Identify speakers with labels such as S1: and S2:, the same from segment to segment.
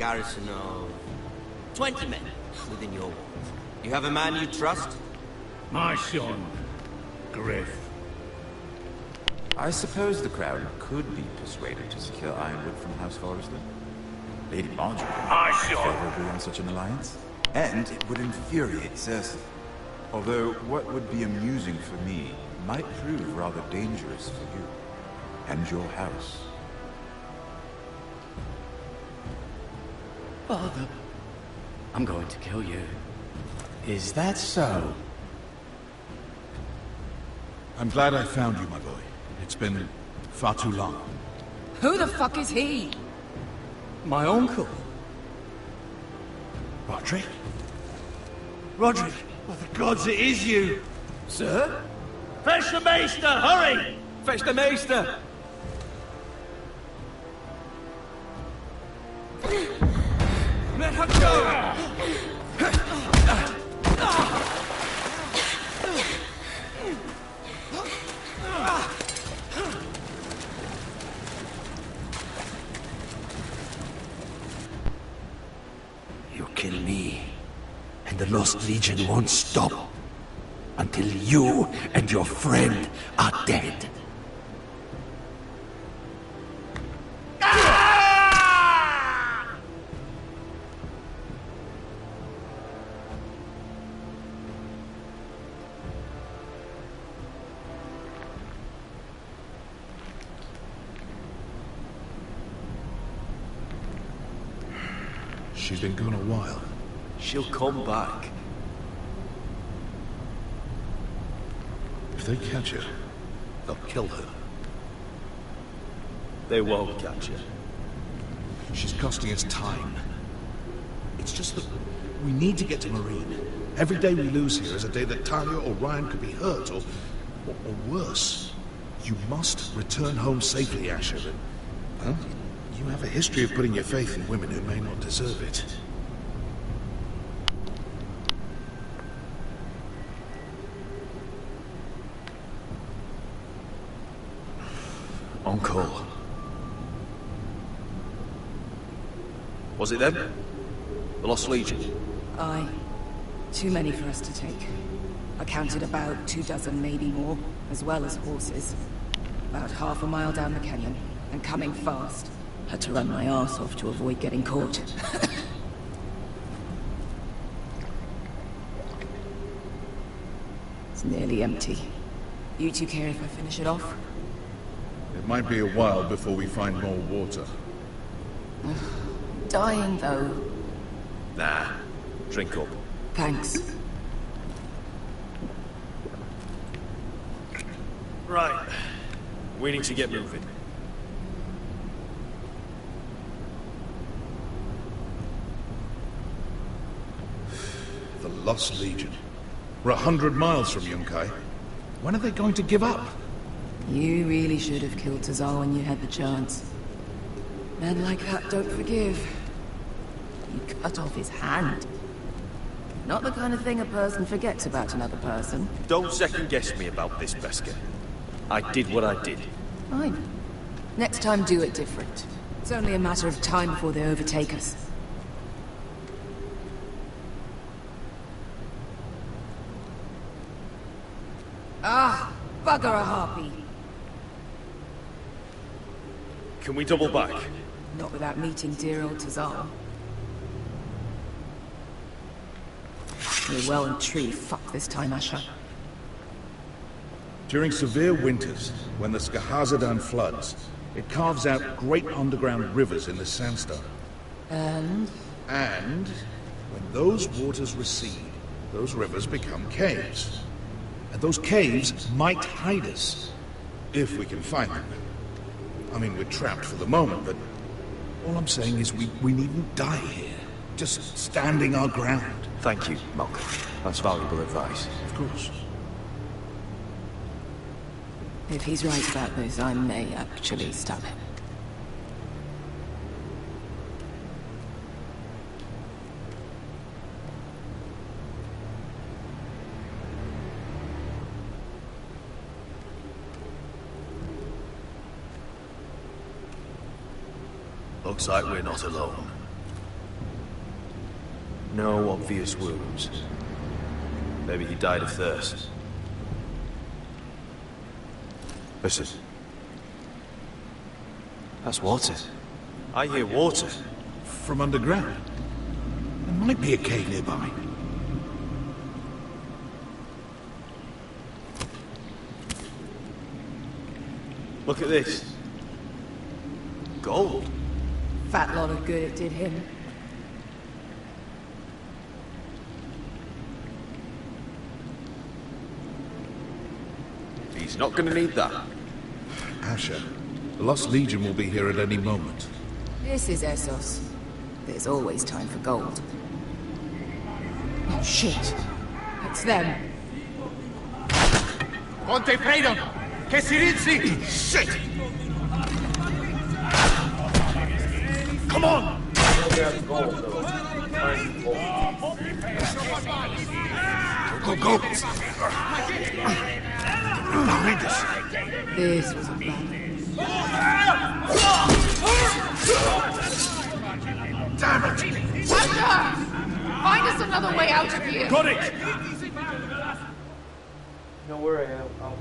S1: garrison of 20 men within your walls. You have a man you trust?
S2: My son, Griff.
S3: I suppose the Crown could be persuaded to secure Ironwood from House Forrester. Lady Marjorie
S2: My
S3: would be
S2: son.
S3: favorably on such an alliance. And it would infuriate Cersei. Although what would be amusing for me might prove rather dangerous for you and your house.
S4: Father, I'm going to kill you.
S5: Is that so?
S6: I'm glad I found you, my boy. It's been far too long.
S7: Who the fuck is he?
S5: My uncle.
S6: Roderick?
S2: Roderick, by the gods, it is you!
S5: Sir?
S2: Fetch the Maester, hurry!
S5: Fetch the Maester! Let her go!
S2: You kill me, and the Lost Legion won't stop until you and your friend are dead.
S6: She's been gone a while.
S1: She'll come back.
S6: If they catch her,
S2: They'll kill her.
S1: They won't catch her.
S6: she's costing us time. It's just that we need to get to Marine. Every day we lose here is a day that Talia or Ryan could be hurt, or worse. You must return home safely, Asher. Well, you have a history of putting your faith in women who may not deserve it.
S2: Uncle. Was it them? The Lost Legion?
S7: Aye. Too many for us to take. I counted about 24, maybe more, as well as horses. About half a mile down the canyon, and coming fast. Had to run my arse off to avoid getting caught. It's nearly empty. You two care if I finish it off?
S6: It might be a while before we find more water.
S7: Dying, though.
S2: Nah. Drink up.
S7: Thanks.
S2: Right. We need to get moving.
S6: The Lost Legion. We're 100 miles from Yunkai. When are they going to give up?
S7: You really should have killed Tazal when you had the chance. Men like that don't forgive. You cut off his hand. Not the kind of thing a person forgets about another person.
S2: Don't second guess me about this, Beskar. I did what I did.
S7: Fine. Next time do it different. It's only a matter of time before they overtake us. Ah, bugger a harpy.
S2: Can we double back?
S7: Not without meeting dear old Tazal. You're well and truly fucked this time, Asher.
S6: During severe winters, when the Skahazadan floods, it carves out great underground rivers in the sandstone.
S7: And?
S6: And when those waters recede, those rivers become caves. And those caves might hide us, if we can find them. I mean, we're trapped for the moment, but all I'm saying is we needn't die here. Just standing our ground.
S2: Thank you, Malcolm. That's valuable advice.
S6: Of course.
S7: If he's right about this, I may actually stab him.
S2: Looks like we're not alone.
S8: No obvious wounds. Maybe he died of thirst. Listen. That's water. I hear water.
S6: From underground. There might be a cave nearby.
S8: Look at this. Gold.
S7: Fat lot of good it did him.
S8: He's not gonna need that.
S6: Asher, the Lost Legion will be here at any moment.
S7: This is Essos. There's always time for gold. Oh shit! It's them.
S5: Ponte Freedom! Che si rizzi!
S6: Shit! Come on! Go, go! Behind us!
S7: This was a plan.
S6: Damn it!
S7: Asher! Find us another way out of here!
S5: Got it!
S9: Don't worry, I'll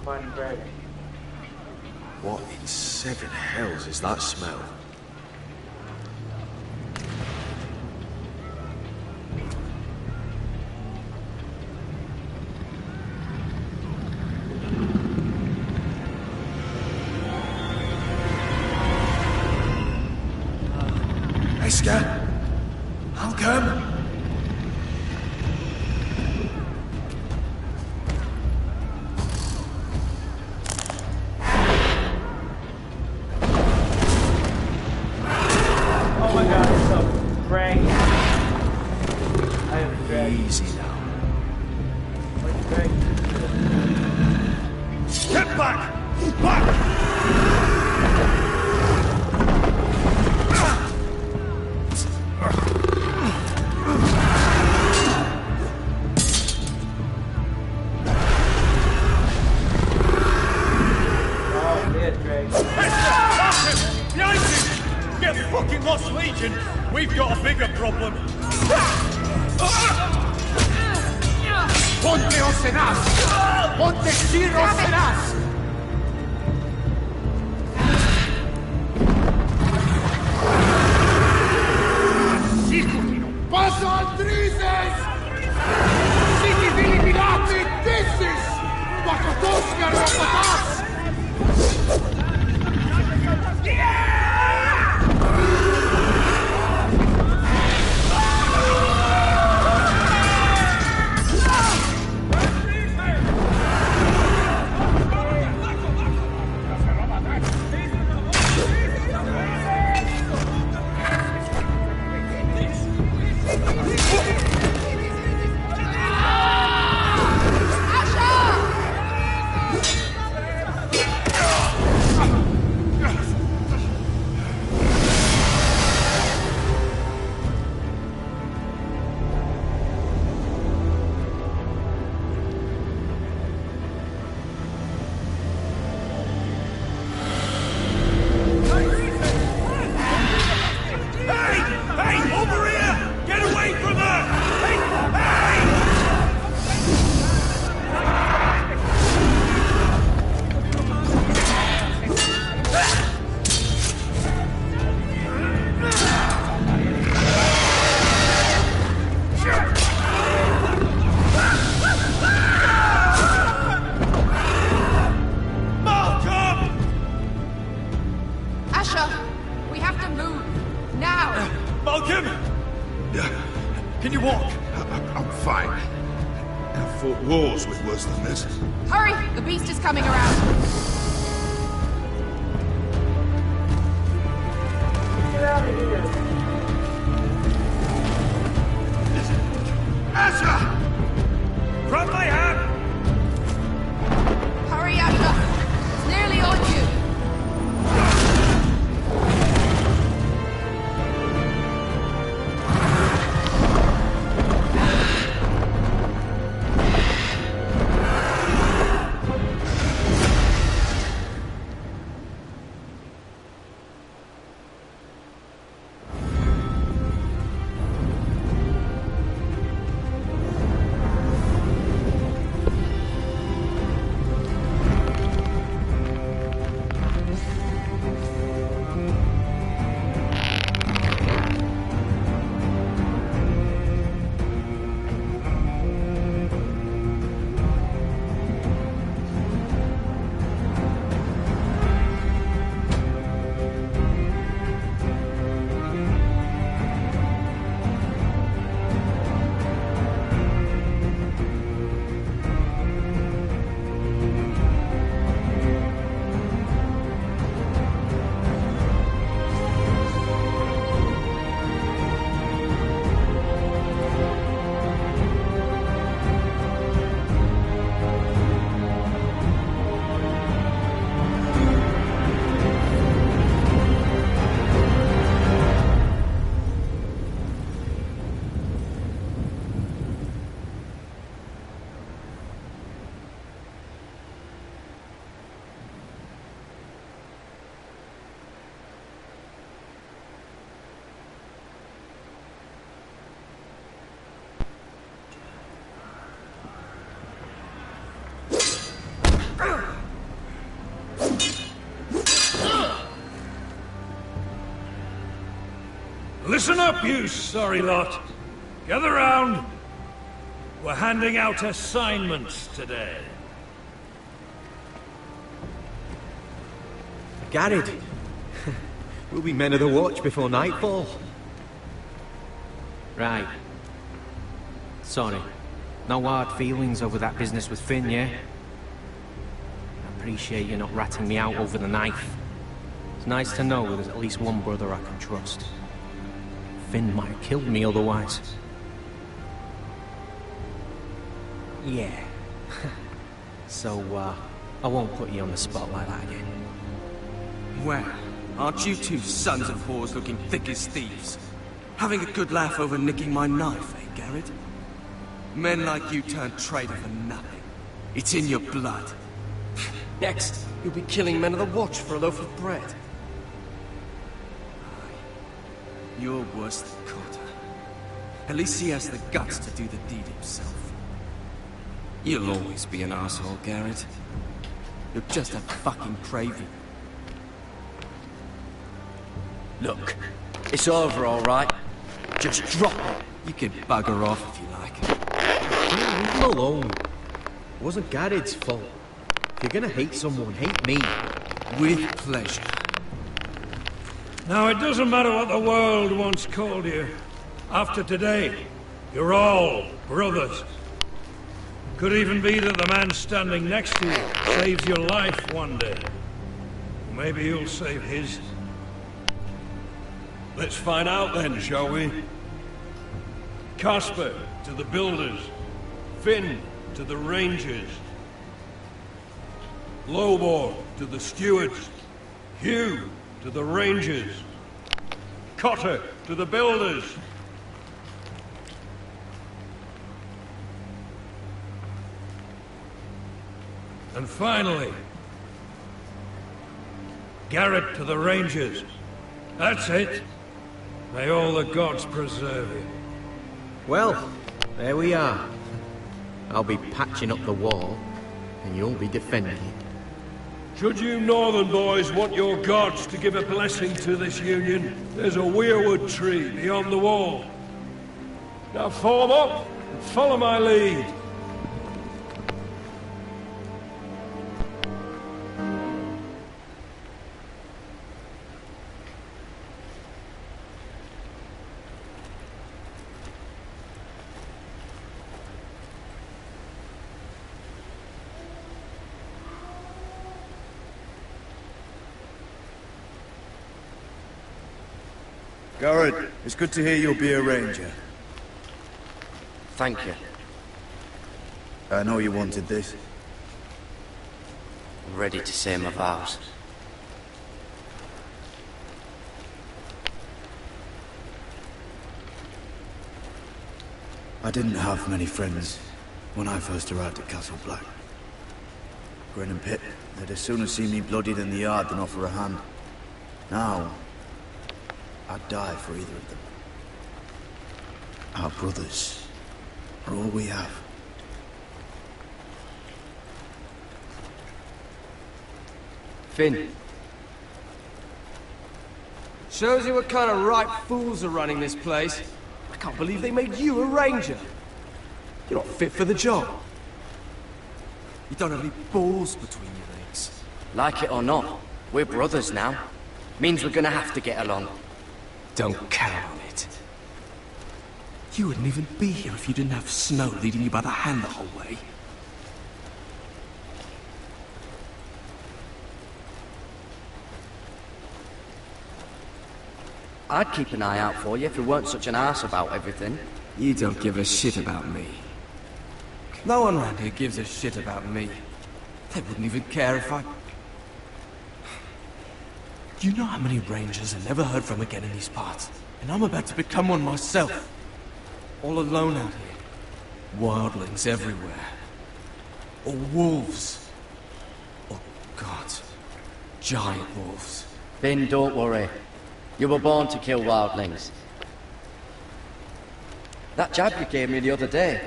S9: find Greg.
S8: What in seven hells is that smell?
S2: Iska, I'll come.
S9: Oh my god, it's so Greg. I am Greg.
S2: Easy now.
S9: Where's Greg?
S5: Step back! Back!
S9: Oh, yeah, Greg.
S5: Behind you! Get fucking Lost Legion! We've got a bigger problem! Ponte Osenas! Ponte Sir Osenas! Paso Andrises! City Vilipilati! This is Wakotoska Rokotas! Can you walk?
S6: I'm fine. I've fought wars with worse than this.
S7: Hurry! The beast is coming around!
S9: Get out of here.
S5: Asher! Grab my hand!
S7: Hurry, Asher! It's nearly on you!
S5: Listen up, you sorry lot. Gather round. We're handing out assignments today.
S1: Garrett, we'll be men of the watch before nightfall.
S4: Right. Sorry. No hard feelings over that business with Finn, yeah? I appreciate you not ratting me out over the knife. It's nice to know there's at least one brother I can trust. Finn might have killed me otherwise. Yeah. So, I won't put you on the spot like that again.
S1: Well, aren't you two sons of whores looking thick as thieves? Having a good laugh over nicking my knife, eh, Garrett? Men like you turn traitor for nothing. It's in your blood. Next, you'll be killing men of the watch for a loaf of bread. Aye. You're worse than Cotter. At least he has the guts to do the deed himself. You'll always be an asshole, Garrett. You're just a fucking craving.
S10: Look, it's over, all right? Just drop it.
S1: You can bugger off if you like.
S11: Leave him alone. It wasn't Garrett's fault. If you're gonna hate someone, hate me.
S1: With pleasure.
S5: Now, it doesn't matter what the world once called you. After today, you're all brothers. Could even be that the man standing next to you saves your life one day. Maybe you'll save his. Let's find out then, shall we? Casper to the builders. Finn to the rangers. Lobor to the stewards. Hugh to the rangers. Cotter to the builders. And finally, Garrett to the rangers. That's it. May all the gods preserve you.
S11: Well, there we are. I'll be patching up the wall, and you'll be defending it.
S5: Should you northern boys want your gods to give a blessing to this union, there's a weirwood tree beyond the wall. Now form up and follow my lead.
S3: Garrett, it's good to hear you'll be a ranger.
S10: Thank you.
S3: I know you wanted this.
S10: I'm ready to say my vows.
S12: I didn't have many friends when I first arrived at Castle Black. Grin and Pip, they'd as soon see me bloodied in the yard than offer a hand. Now, I'd die for either of them. Our brothers are all we have.
S10: Finn.
S1: Shows you what kind of ripe fools are running this place. I can't believe they made you a ranger. You're not fit for the job. You don't have any balls between your legs.
S10: Like it or not, we're brothers now. Means we're gonna have to get along.
S1: Don't count on it. You wouldn't even be here if you didn't have Snow leading you by the hand the whole way.
S10: I'd keep an eye out for you if you weren't such an arse about everything.
S1: You don't give a shit about me. No one around here gives a shit about me. They wouldn't even care if I... Do you know how many rangers are never heard from again in these parts? And I'm about to become one myself. All alone out here. Wildlings everywhere. Or wolves. Or, God, giant wolves.
S10: Finn, don't worry. You were born to kill wildlings. That jab you gave me the other day,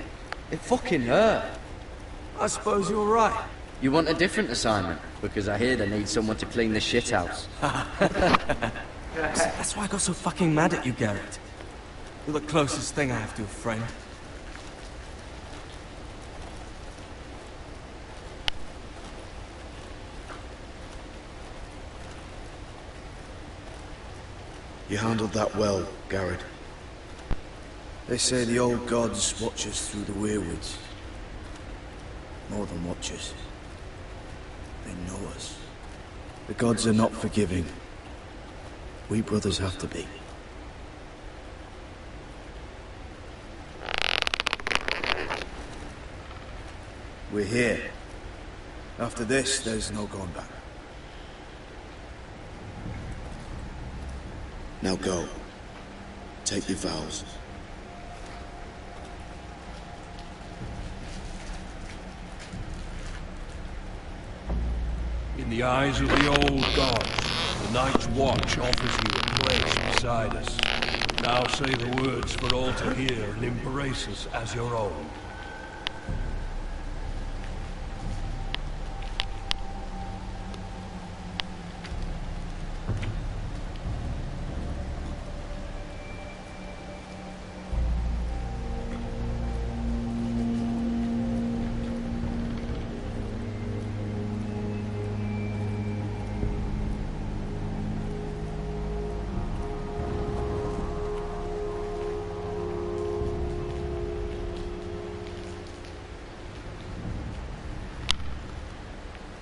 S10: it fucking hurt.
S1: I suppose you're right.
S10: You want a different assignment? Because I hear they need someone to clean the shithouse.
S1: That's why I got so fucking mad at you, Garrett. You're the closest thing I have to a friend.
S12: You handled that well, Garrett. They say the old gods watch us through the weirwoods. More than watch us. They know us. The gods are not forgiving. We brothers have to be. We're here. After this, there's no going back. Now go. Take your vows.
S5: In the eyes of the old gods, the Night's Watch offers you a place beside us. Now say the words for all to hear and embrace us as your own.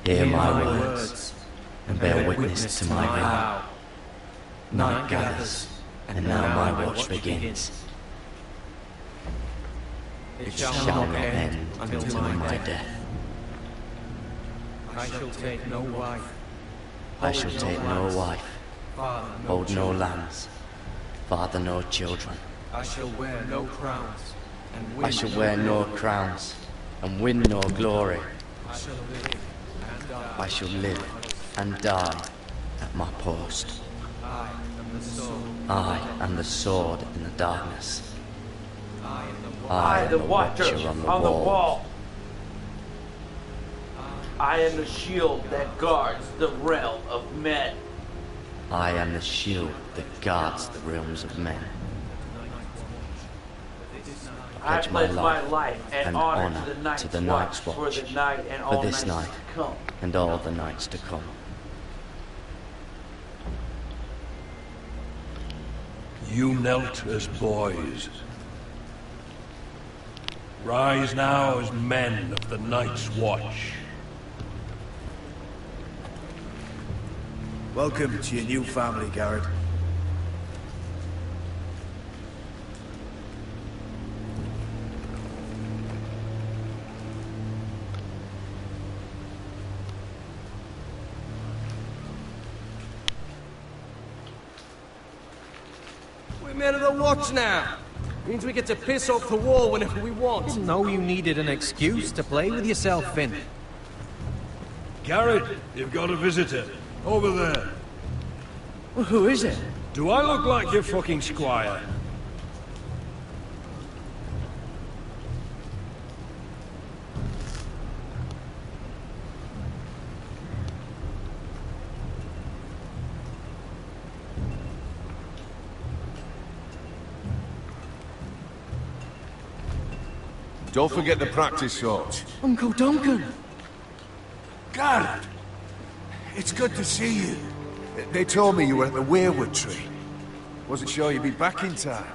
S10: Hear my words, and bear witness to my vow. Night gathers, and now my watch begins. It shall not end until my death.
S4: I shall take no wife.
S10: I shall take no wife, hold no lands, father no children.
S4: I shall wear no crowns, and
S10: I shall wear no crowns, and win no glory. I shall live and die at my post. I am the sword in the darkness. I am the watcher on the wall.
S9: I am the shield that guards the realm of men.
S10: I am the shield that guards the realms of men.
S9: I pledge my life and honor to the Night's Watch for the night and all
S10: this
S9: nights
S10: night
S9: to come.
S10: and all the nights to come.
S5: You knelt as boys. Rise now as men of the Night's Watch.
S12: Welcome to your new family, Garrett.
S1: We're men of the watch now. Means we get to piss off the wall whenever we want.
S4: Didn't know you needed an excuse to play with yourself, Finn.
S5: Garrett, you've got a visitor. Over there.
S10: Well, who is it?
S5: Do I look like your fucking squire?
S8: Don't forget the practice shots.
S10: Uncle Duncan!
S2: Garrett! It's good to see you. They told me you were at the weirwood tree. Wasn't sure you'd be back in time.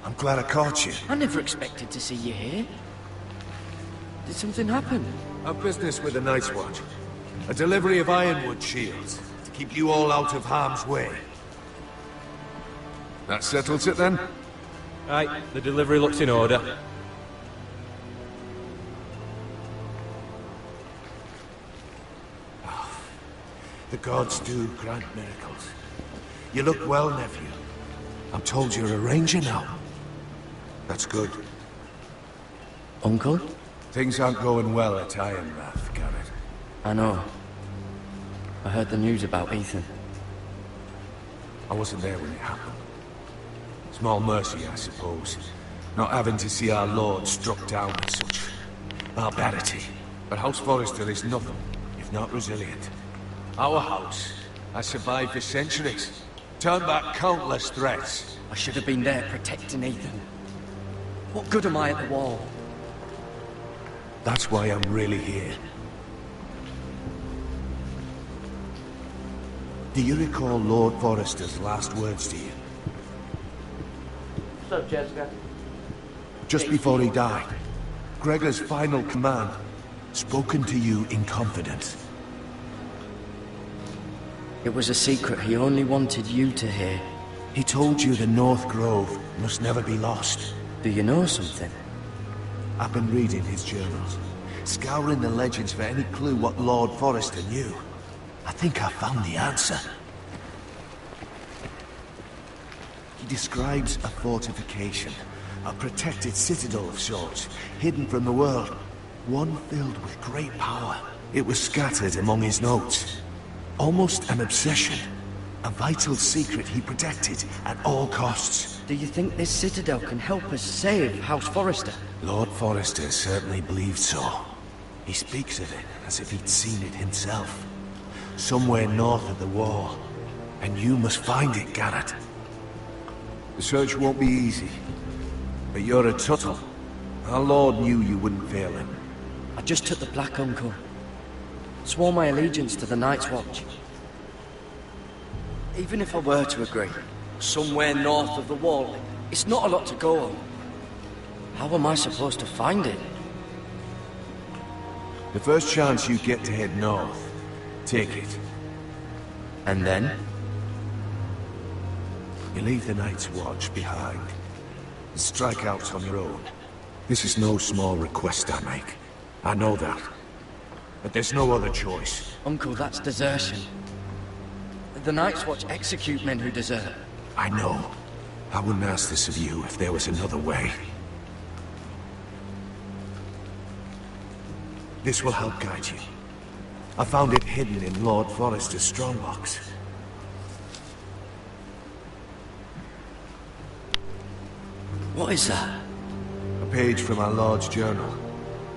S2: I'm glad I caught you.
S10: I never expected to see you here. Did something happen?
S2: I've business with the Night's Watch. A delivery of ironwood shields to keep you all out of harm's way.
S8: That settles it then?
S13: Aye, the delivery looks in order.
S2: The gods do grant miracles. You look well, nephew. I'm told you're a ranger now. That's good.
S10: Uncle?
S2: Things aren't going well at Ironrath, Garrett.
S10: I know. I heard the news about Ethan.
S2: I wasn't there when it happened. Small mercy, I suppose. Not having to see our lord struck down with such barbarity. But House Forrester is nothing, if not resilient. Our house has survived for centuries. Turned back countless threats.
S10: I should have been there protecting Ethan. What good am I at the wall?
S2: That's why I'm really here. Do you recall Lord Forrester's last words to you?
S9: What's up, Jessica?
S2: Just before he died, Gregor's final command, spoken to you in confidence.
S10: It was a secret he only wanted you to hear.
S2: He told you the North Grove must never be lost.
S10: Do you know something?
S2: I've been reading his journals, scouring the legends for any clue what Lord Forrester knew. I think I found the answer. He describes a fortification, a protected citadel of sorts, hidden from the world, one filled with great power. It was scattered among his notes. Almost an obsession, a vital secret he protected at all costs.
S10: Do you think this citadel can help us save House Forrester?
S2: Lord Forrester certainly believed so. He speaks of it as if he'd seen it himself. Somewhere north of the wall. And you must find it, Garrett. The search won't be easy. But you're a Tuttle. Our Lord knew you wouldn't fail him.
S10: I just took the Black Uncle. Swore my allegiance to the Night's Watch. Even if I were to agree, somewhere north of the wall, it's not a lot to go on. How am I supposed to find it?
S2: The first chance you get to head north, take it.
S10: And then?
S2: You leave the Night's Watch behind. And strike out on your own. This is no small request I make. I know that. But there's no other choice.
S10: Uncle, that's desertion. The Night's Watch execute men who desert.
S2: I know. I wouldn't ask this of you if there was another way. This will help guide you. I found it hidden in Lord Forrester's strongbox.
S10: What is that?
S2: A page from our Lord's journal.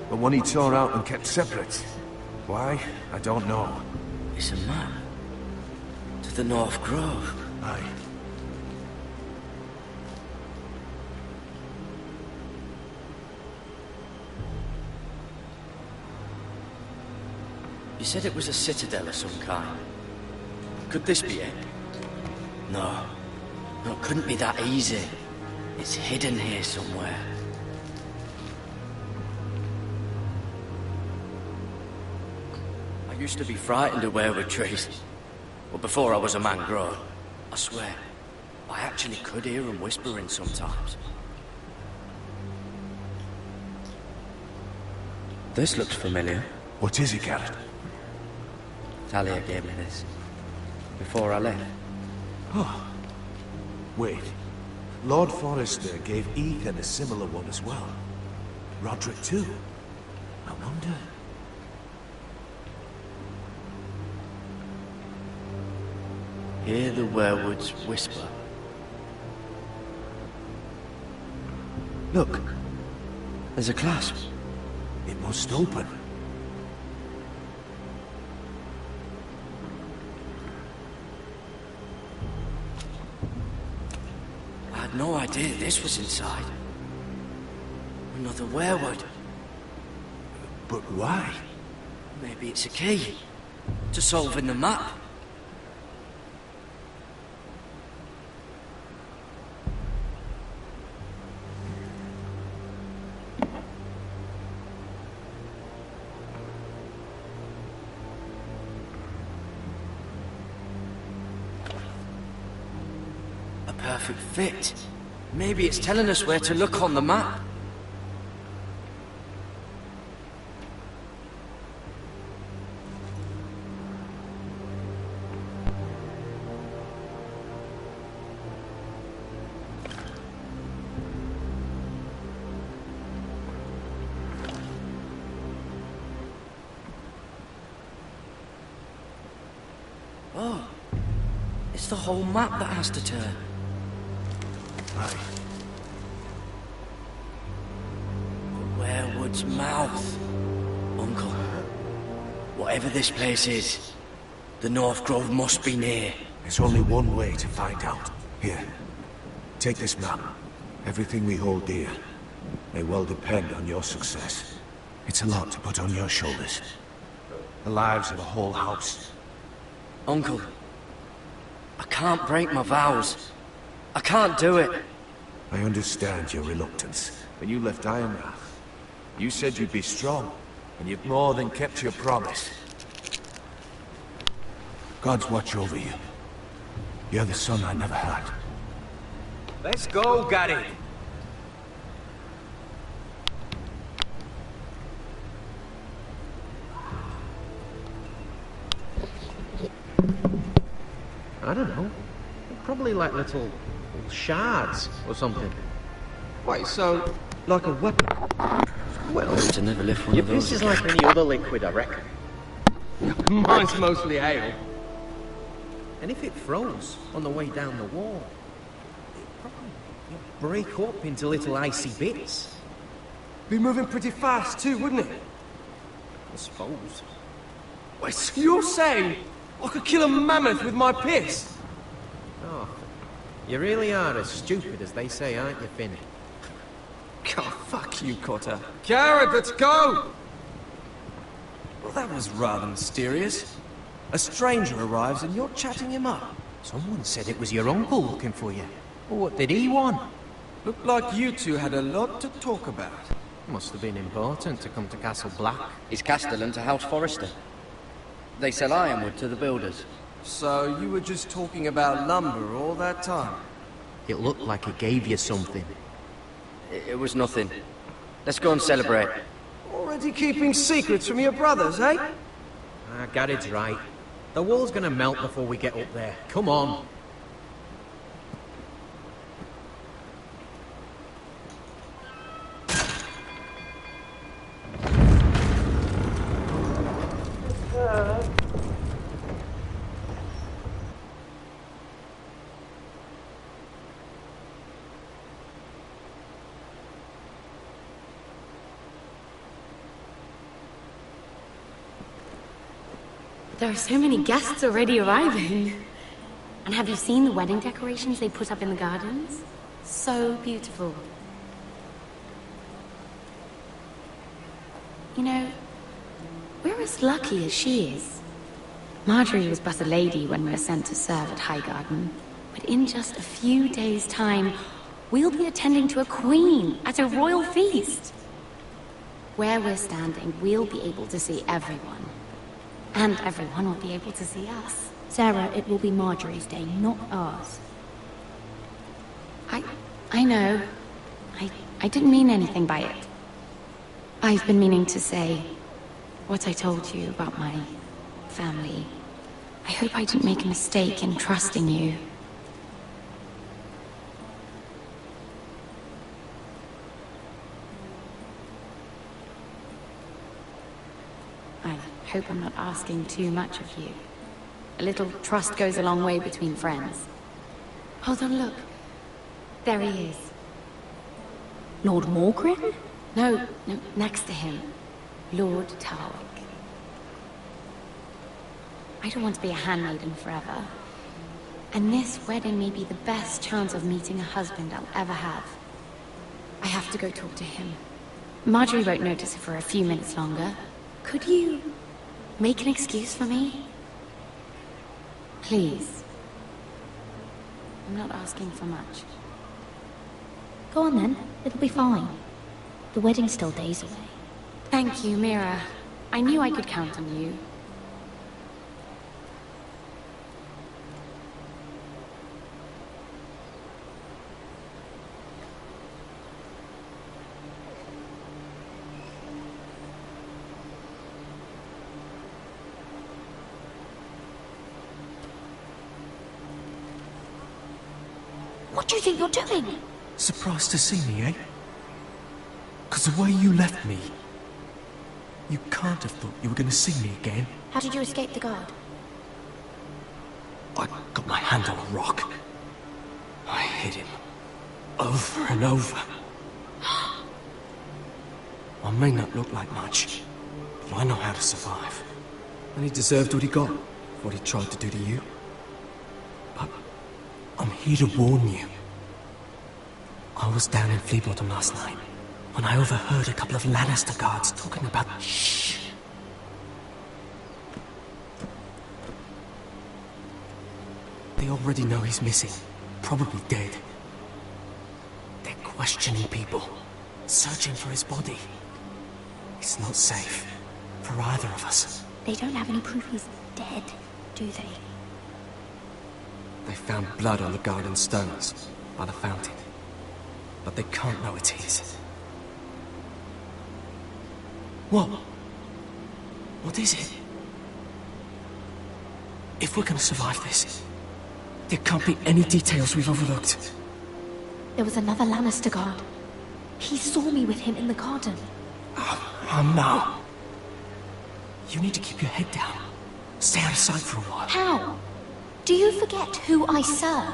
S2: The one he tore out and kept separate. Why? I don't know.
S10: It's a map. To the North Grove.
S2: Aye.
S10: You said it was a citadel of some kind. Could this be it? No. No, it couldn't be that easy. It's hidden here somewhere. I used to be frightened of weirwood trees. But before I was a man grown, I swear, I actually could hear them whispering sometimes. This looks familiar.
S2: What is it, Garrett?
S10: Talia gave me this. Before I left.
S2: Oh. Wait. Lord Forrester gave Ethan a similar one as well. Roderick too. I wonder...
S10: Hear the werewoods whisper. Look. There's a clasp.
S2: It must open.
S10: I had no idea this was inside. Another werewood.
S2: But why?
S10: Maybe it's a key. To solving the map. Perfect fit. Maybe it's telling us where to look on the map. Oh, it's the whole map that has to turn.
S2: Aye.
S10: The werewood's mouth. Uncle, whatever this place is, the North Grove must be near.
S2: There's only one way to find out. Here, take this map. Everything we hold dear may well depend on your success. It's a lot to put on your shoulders. The lives of a whole house.
S10: Uncle, I can't break my vows. I can't do it.
S2: I understand your reluctance. When you left Ironrath, you said you'd be strong, and you've more than kept your promise. Gods watch over you. You're the son I never had.
S11: Let's go, Gary. I don't know. Probably like little shards or something.
S1: Wait, so like a weapon?
S10: Well, to never lift one
S11: your
S10: of those
S11: piss is like any other liquid, I reckon.
S1: Mine's mostly ale.
S11: And if it froze on the way down the wall, it'd probably break up into little icy bits.
S1: Be moving pretty fast too, wouldn't it?
S11: I suppose.
S1: Wait, so you're saying I could kill a mammoth with my piss?
S11: Oh, you really are as stupid as they say, aren't you, Finn?
S1: God, fuck you, Cotter. Garrett, let's go! Well, that was rather mysterious. A stranger arrives and you're chatting him up.
S11: Someone said it was your uncle looking for you. Well, what did he want?
S1: Looked like you two had a lot to talk about.
S11: Must have been important to come to Castle Black.
S10: It's Castellan to House Forrester. They sell ironwood to the builders.
S1: So you were just talking about lumber all that time?
S11: It looked like it gave you something.
S10: It was nothing. Let's go and celebrate.
S1: Already keeping secrets from your brothers, eh?
S11: Gared's right. The wall's gonna melt before we get up there. Come on.
S14: There are so many guests already arriving. And have you seen the wedding decorations they put up in the gardens? So beautiful. You know, we're as lucky as she is. Marjorie was but a lady when we were sent to serve at Highgarden. But in just a few days' time, we'll be attending to a queen at a royal feast. Where we're standing, we'll be able to see everyone. And everyone will be able to see us.
S15: Sarah, it will be Marjorie's day, not ours.
S14: I know. I didn't mean anything by it. I've been meaning to say what I told you about my family. I hope I didn't make a mistake in trusting you. I hope I'm not asking too much of you. A little trust goes a long way between friends. Hold on, look. There he is.
S15: Lord Morgren?
S14: No, next to him. Lord Tarwick. I don't want to be a handmaiden forever. And this wedding may be the best chance of meeting a husband I'll ever have. I have to go talk to him. Marjorie won't notice it for a few minutes longer. Could you make an excuse for me? Please. I'm not asking for much.
S15: Go on then, it'll be fine. The wedding's still days away.
S14: Thank you, Mira. I knew I could count on you.
S15: What do you think you're doing?
S1: Surprised to see me, eh? 'Cause the way you left me, you can't have thought you were gonna see me again.
S15: How did you escape the guard?
S1: I got my hand on a rock. I hit him. Over and over. I may not look like much, but I know how to survive. And he deserved what he got, what he tried to do to you.
S16: I'm here to warn you. I was down in Fleabottom last night when I overheard a couple of Lannister guards talking about... Shh! They already know he's missing. Probably dead. They're questioning people. Searching for his body. It's not safe. For either of us.
S15: They don't have any proof he's dead, do they?
S16: They found blood on the garden stones. By the fountain. But they can't know it's his. What? What is it? If we're gonna survive this, there can't be any details we've overlooked.
S15: There was another Lannister guard. He saw me with him in the garden.
S16: Oh no. You need to keep your head down. Stay out of sight for a while.
S15: How? Do you forget who I serve?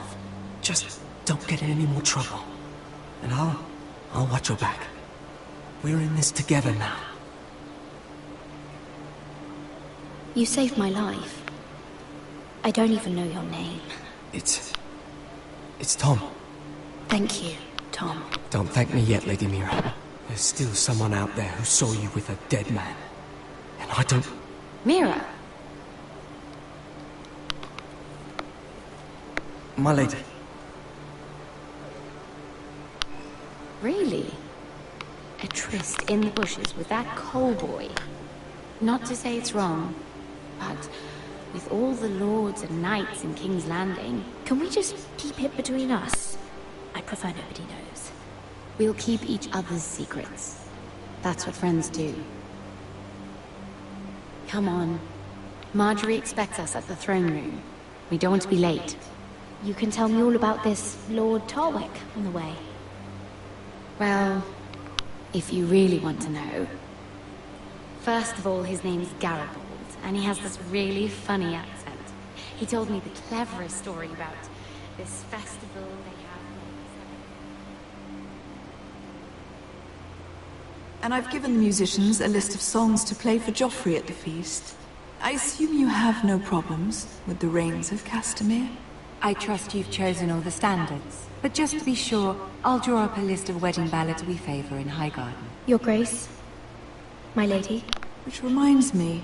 S16: Just don't get in any more trouble. And I'll watch your back. We're in this together now.
S15: You saved my life. I don't even know your name.
S16: It's Tom.
S15: Thank you, Tom.
S16: Don't thank me yet, Lady Mira. There's still someone out there who saw you with a dead man. And I don't...
S14: Mira?
S16: My lady.
S14: Really? A tryst in the bushes with that coal boy? Not to say it's wrong, but with all the lords and knights in King's Landing...
S15: Can we just keep it between us? I prefer nobody knows.
S14: We'll keep each other's secrets. That's what friends do. Come on. Marjorie expects us at the throne room. We don't want to be late.
S15: You can tell me all about this Lord Tarwick on the way.
S14: Well, if you really want to know. First of all, his name's Garibald, and he has this really funny accent. He told me the cleverest story about this festival they have.
S17: And I've given the musicians a list of songs to play for Joffrey at the feast. I assume you have no problems with the Rains of Castamere?
S18: I trust you've chosen all the standards. But just to be sure, I'll draw up a list of wedding ballads we favor in Highgarden.
S15: Your Grace, my lady.
S17: Which reminds me,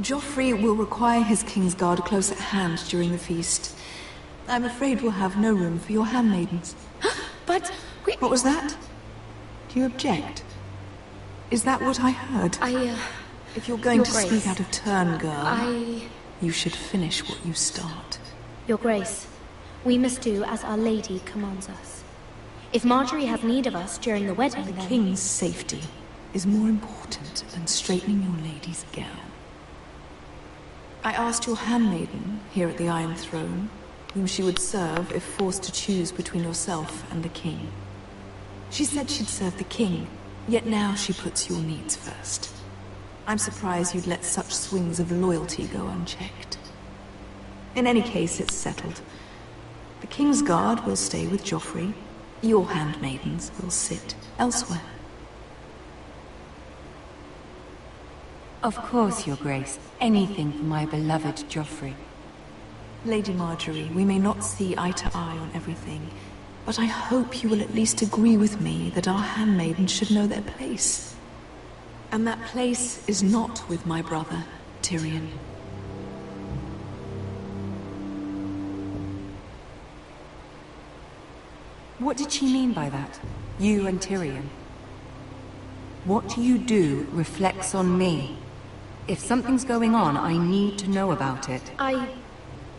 S17: Joffrey will require his Kingsguard close at hand during the feast. I'm afraid we'll have no room for your handmaidens.
S14: But
S17: what was that? Do you object? Is that what I heard? If you're going to speak out of turn, girl, you should finish what you start.
S15: Your Grace, we must do as Our Lady commands us. If Marjorie has need of us during the wedding,
S17: the King's safety is more important than straightening your lady's gown. I asked your handmaiden here at the Iron Throne whom she would serve if forced to choose between yourself and the King. She said she'd serve the King, yet now she puts your needs first. I'm surprised you'd let such swings of loyalty go unchecked. In any case, it's settled. The Kingsguard will stay with Joffrey. Your handmaidens will sit elsewhere.
S18: Of course, Your Grace. Anything for my beloved Joffrey.
S17: Lady Marjorie, we may not see eye to eye on everything, but I hope you will at least agree with me that our handmaidens should know their place. And that place is not with my brother, Tyrion.
S18: What did she mean by that? You and Tyrion? What you do reflects on me. If something's going on, I need to know about it.
S15: I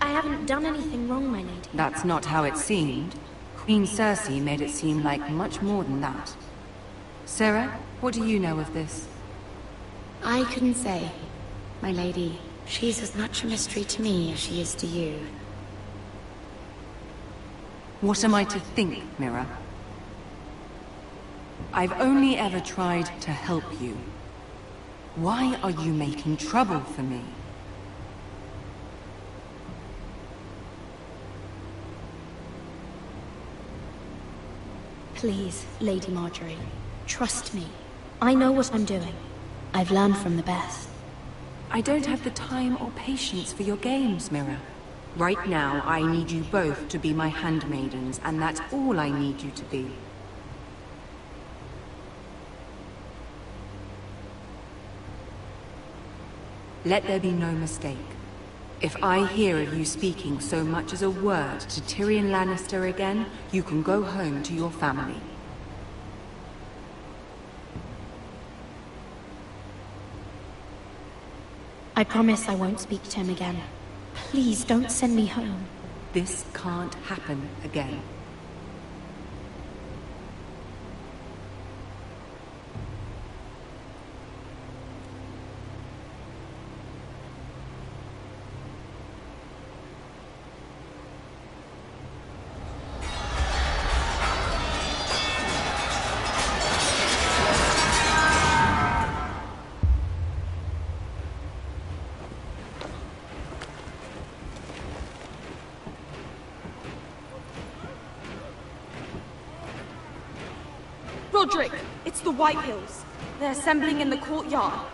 S15: haven't done anything wrong, my lady.
S18: That's not how it seemed. Queen Cersei made it seem like much more than that. Sarah, what do you know of this?
S14: I couldn't say, my lady. She's as much a mystery to me as she is to you.
S18: What am I to think, Mira? I've only ever tried to help you. Why are you making trouble for me?
S15: Please, Lady Marjorie, trust me. I know what I'm doing. I've learned from the best.
S18: I don't have the time or patience for your games, Mira. Right now, I need you both to be my handmaidens, and that's all I need you to be. Let there be no mistake. If I hear of you speaking so much as a word to Tyrion Lannister again, you can go home to your family.
S15: I promise I won't speak to him again. Please don't send me home.
S18: This can't happen again.
S19: Roderick, it's the White Hills. They're assembling in the courtyard.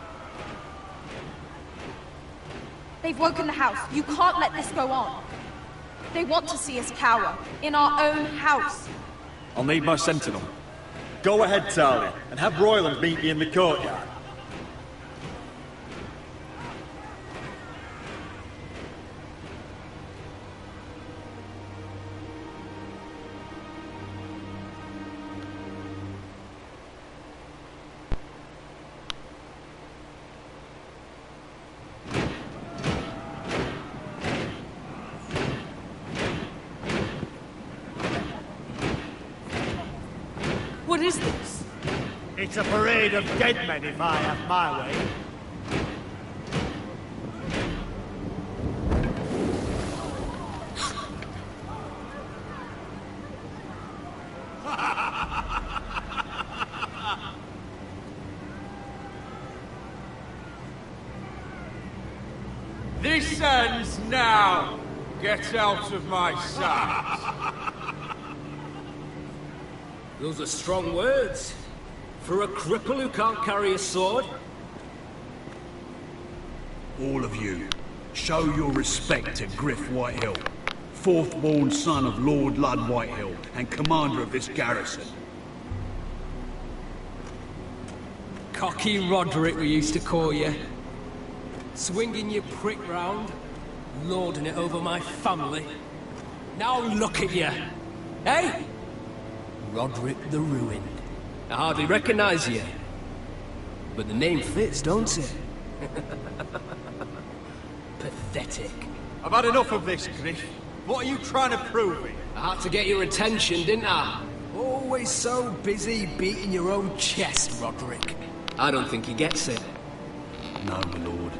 S19: They've woken the house. You can't let this go on. They want to see us cower, in our own house.
S8: I'll need my sentinel. Go ahead, Talia, and have Royland meet me in the courtyard.
S19: What is this?
S20: It's a parade of dead men if I have my way.
S2: This ends now! Get out of my sight!
S16: Those are strong words. For a cripple who can't carry a sword?
S21: All of you, show your respect to Griff Whitehill, fourth-born son of Lord Ludd Whitehill, and commander of this garrison.
S16: Cocky Roderick, we used to call you. Swinging your prick round, lording it over my family. Now look at you! Hey? Roderick the Ruined. I hardly recognize you. But the name fits, don't it? Pathetic.
S8: I've had enough of this, Griff. What are you trying to prove here?
S16: I had to get your attention, didn't I? Always so busy beating your own chest, Roderick. I don't think he gets it.
S21: No, my lord.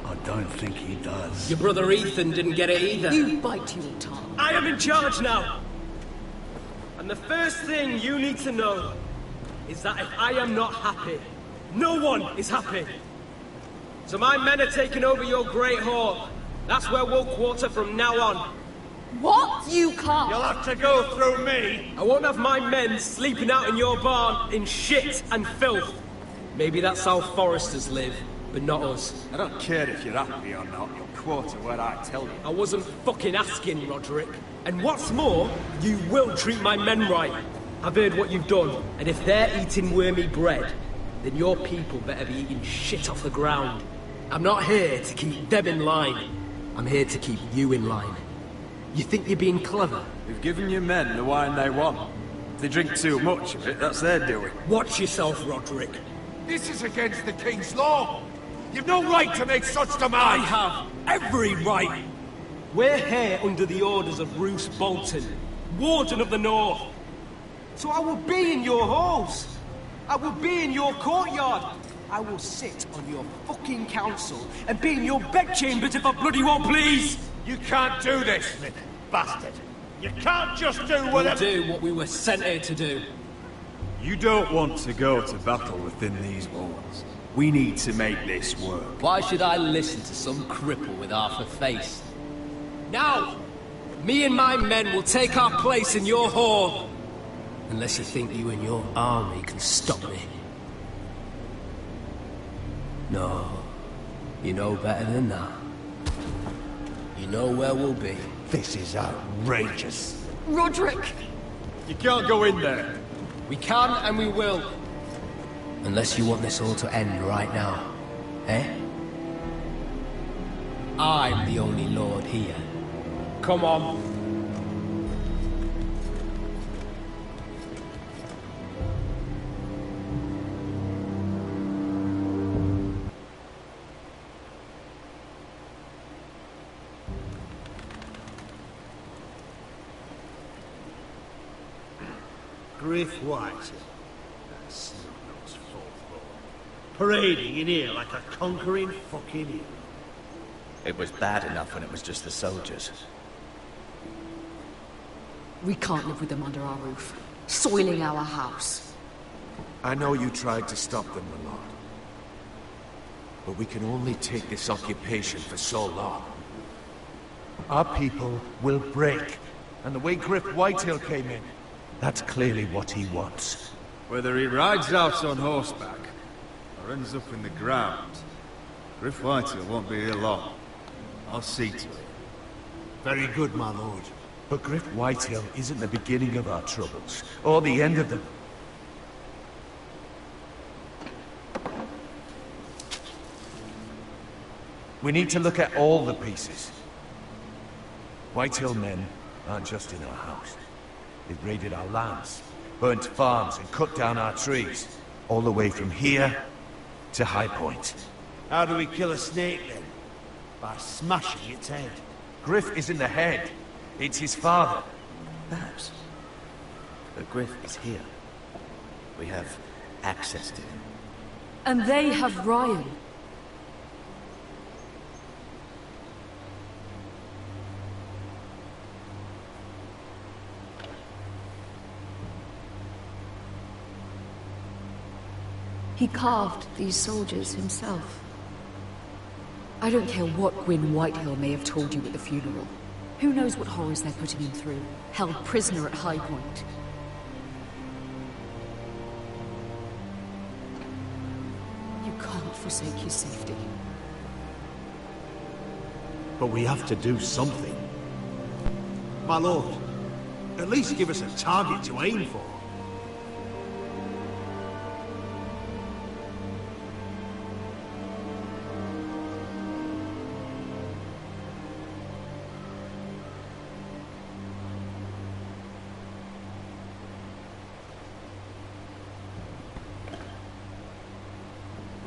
S21: I don't think he does.
S16: Your brother Ethan didn't get it either.
S7: You bite your tongue.
S16: I am in charge now! And the first thing you need to know is that if I am not happy, no one is happy. So my men are taking over your Great Hall. That's where we'll quarter from now on.
S19: What? You can't.
S20: You'll have to go through me.
S16: I won't have my men sleeping out in your barn in shit and filth. Maybe that's how foresters live, but not us.
S8: I don't care if you're happy or not. You'll quarter where I tell you.
S16: I wasn't fucking asking, Roderick. And what's more, you will treat my men right. I've heard what you've done, and if they're eating wormy bread, then your people better be eating shit off the ground. I'm not here to keep them in line. I'm here to keep you in line. You think you're being clever?
S8: You've given your men the wine they want. If they drink too much of it, that's their doing.
S16: Watch yourself, Roderick.
S2: This is against the King's law! You've no right to make such demands!
S16: I have every right! We're here under the orders of Roose Bolton, Warden of the North. So I will be in your halls. I will be in your courtyard. I will sit on your fucking council and be in your bedchambers if I bloody well please.
S20: You can't do this, little bastard. You can't just do whatever...
S16: We'll do what we were sent here to do.
S3: You don't want to go to battle within these walls. We need to make this work.
S16: Why should I listen to some cripple with half a face? Now, me and my men will take our place in your hall. Unless you think you and your army can stop me. No, you know better than that.
S6: You know where we'll be.
S21: This is outrageous.
S15: Roderick!
S8: You can't go in there.
S6: We can and we will. Unless you want this all to end right now. Eh? I'm the only lord here. Come on.
S20: Griff Whitehill. That snot-nosed fourth-born. Parading in here like a conquering fucking hero.
S22: It was bad enough when it was just the soldiers.
S18: We can't live with them under our roof, soiling our house.
S2: I know you tried to stop them, my lord. But we can only take this occupation for so long. Our people will break. And the way Griff Whitehill came in, that's clearly what he wants.
S8: Whether he rides out on horseback, or ends up in the ground, Griff Whitehill won't be here long. I'll see to it.
S21: Very good, my lord.
S2: But Griff Whitehill isn't the beginning of our troubles, or the end of them. We need to look at all the pieces. Whitehill men aren't just in our house. They've raided our lands, burnt farms and cut down our trees, all the way from here to High Point.
S20: How do we kill a snake then? By smashing its head.
S2: Griff isn't the head. It's his father.
S22: Perhaps. But Griff is here. We have access to him.
S18: And they have Ryan. He carved these soldiers himself. I don't care what Gwyn Whitehill may have told you at the funeral. Who knows what horrors they're putting him through, held prisoner at High Point. You can't forsake his safety.
S20: But we have to do something. My lord, at least give us a target to aim for.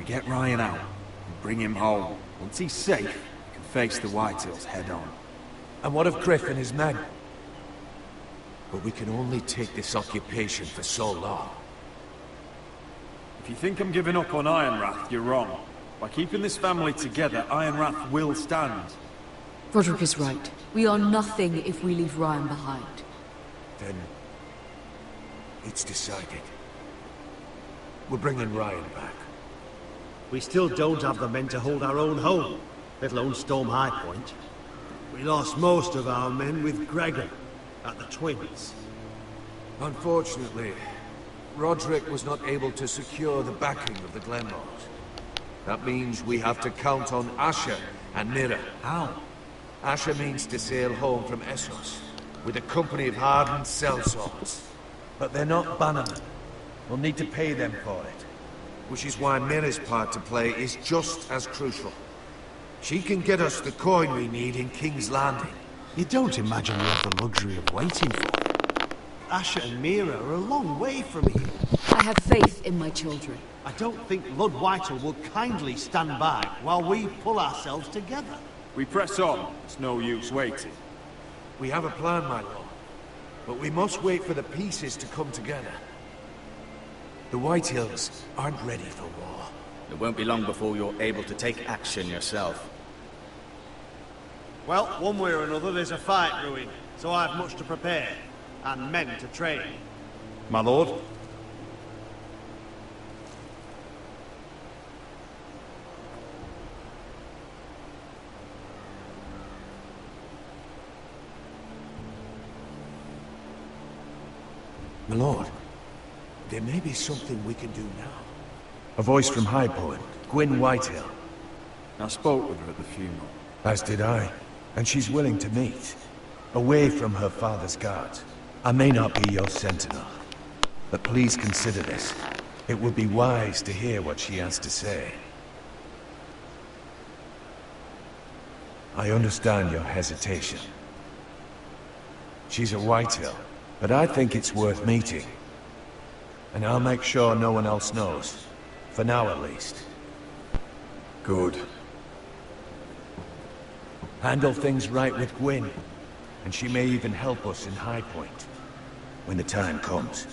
S8: Get Ryan out and bring him home. Once he's safe, we can face the Whitehills head on.
S2: And what of Griff and his men? But we can only take this occupation for so long.
S8: If you think I'm giving up on Ironrath, you're wrong. By keeping this family together, Ironrath will stand.
S18: Roderick is right. We are nothing if we leave Ryan behind.
S2: Then it's decided. We're bringing Ryan back.
S20: We still don't have the men to hold our own home, let alone storm High Point. We lost most of our men with Gregor at the Twins.
S2: Unfortunately, Roderick was not able to secure the backing of the Glenmores. That means we have to count on Asher and Mira.
S20: How?
S2: Asher means to sail home from Essos, with a company of hardened sellswords. But they're not bannermen. We'll need to pay them for it. Which is why Mira's part to play is just as crucial. She can get us the coin we need in King's Landing.
S20: You don't imagine we have the luxury of waiting for it. Asher and Mira are a long way from here.
S18: I have faith in my children.
S20: I don't think Lord Whitehill will kindly stand by while we pull ourselves together.
S8: We press on. It's no use waiting.
S2: We have a plan, my lord. But we must wait for the pieces to come together. The Whitehills aren't ready for war.
S22: It won't be long before you're able to take action yourself.
S20: Well, one way or another, there's a fight brewing, so I've much to prepare, and men to train.
S8: My lord?
S2: My lord, there may be something we can do now. A voice from High Point, Gwyn Whitehill.
S8: I spoke with her at the funeral.
S2: As did I. And she's willing to meet, away from her father's guards. I may not be your sentinel, but please consider this. It would be wise to hear what she has to say. I understand your hesitation. She's a Whitehill, but I think it's worth meeting. And I'll make sure no one else knows. For now, at least.
S3: Good.
S2: Handle things right with Gwyn, and she may even help us in High Point, when the time comes.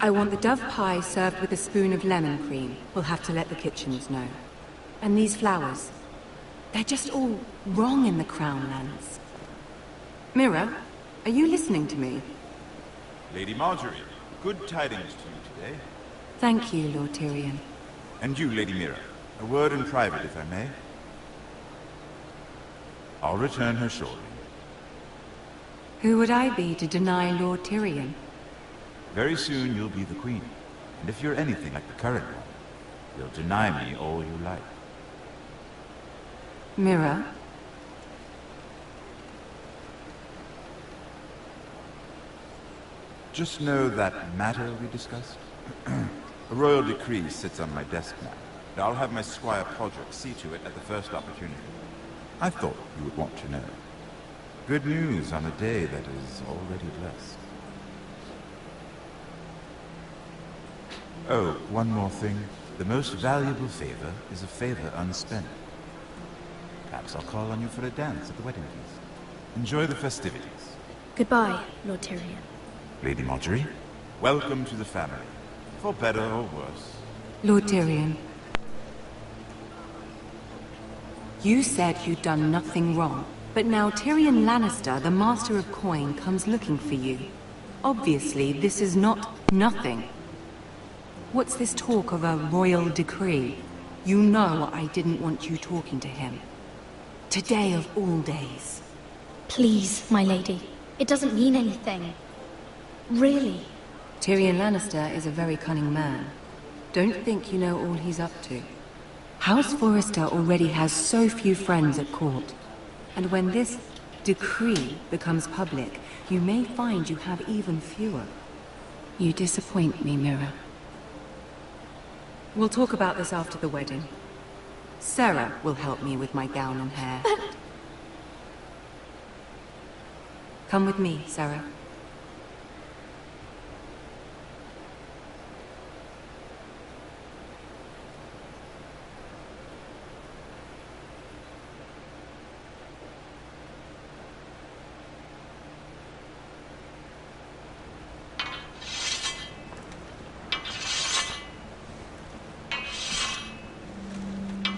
S7: I want the dove pie served with a spoon of lemon cream. We'll have to let the kitchens know. And these flowers. They're just all wrong in the Crown Lands. Mira, are you listening to me?
S3: Lady Marjorie, good tidings to you today.
S7: Thank you, Lord Tyrion.
S3: And you, Lady Mira. A word in private, if I may. I'll return her shortly.
S7: Who would I be to deny Lord Tyrion?
S3: Very soon you'll be the queen. And if you're anything like the current one, you'll deny me all you like.
S7: Mira?
S3: Just know that matter we discussed? A royal decree sits on my desk now, and I'll have my Squire Podrick see to it at the first opportunity. I thought you would want to know. Good news on a day that is already blessed. Oh, one more thing. The most valuable favor is a favor unspent. Perhaps I'll call on you for a dance at the wedding feast. Enjoy the festivities.
S15: Goodbye, Lord Tyrion.
S3: Lady Marjorie, welcome to the family. For better or worse.
S7: Lord Tyrion. You said you'd done nothing wrong, but now Tyrion Lannister, the Master of Coin, comes looking for you. Obviously, this is not nothing. What's this talk of a royal decree? You know I didn't want you talking to him. Today of all days.
S15: Please, my lady. It doesn't mean anything. Really.
S7: Tyrion Lannister is a very cunning man. Don't think you know all he's up to. House Forrester already has so few friends at court. And when this decree becomes public, you may find you have even fewer. You disappoint me, Mira. We'll talk about this after the wedding. Sarah will help me with my gown and hair.
S15: But...
S7: Come with me, Sarah.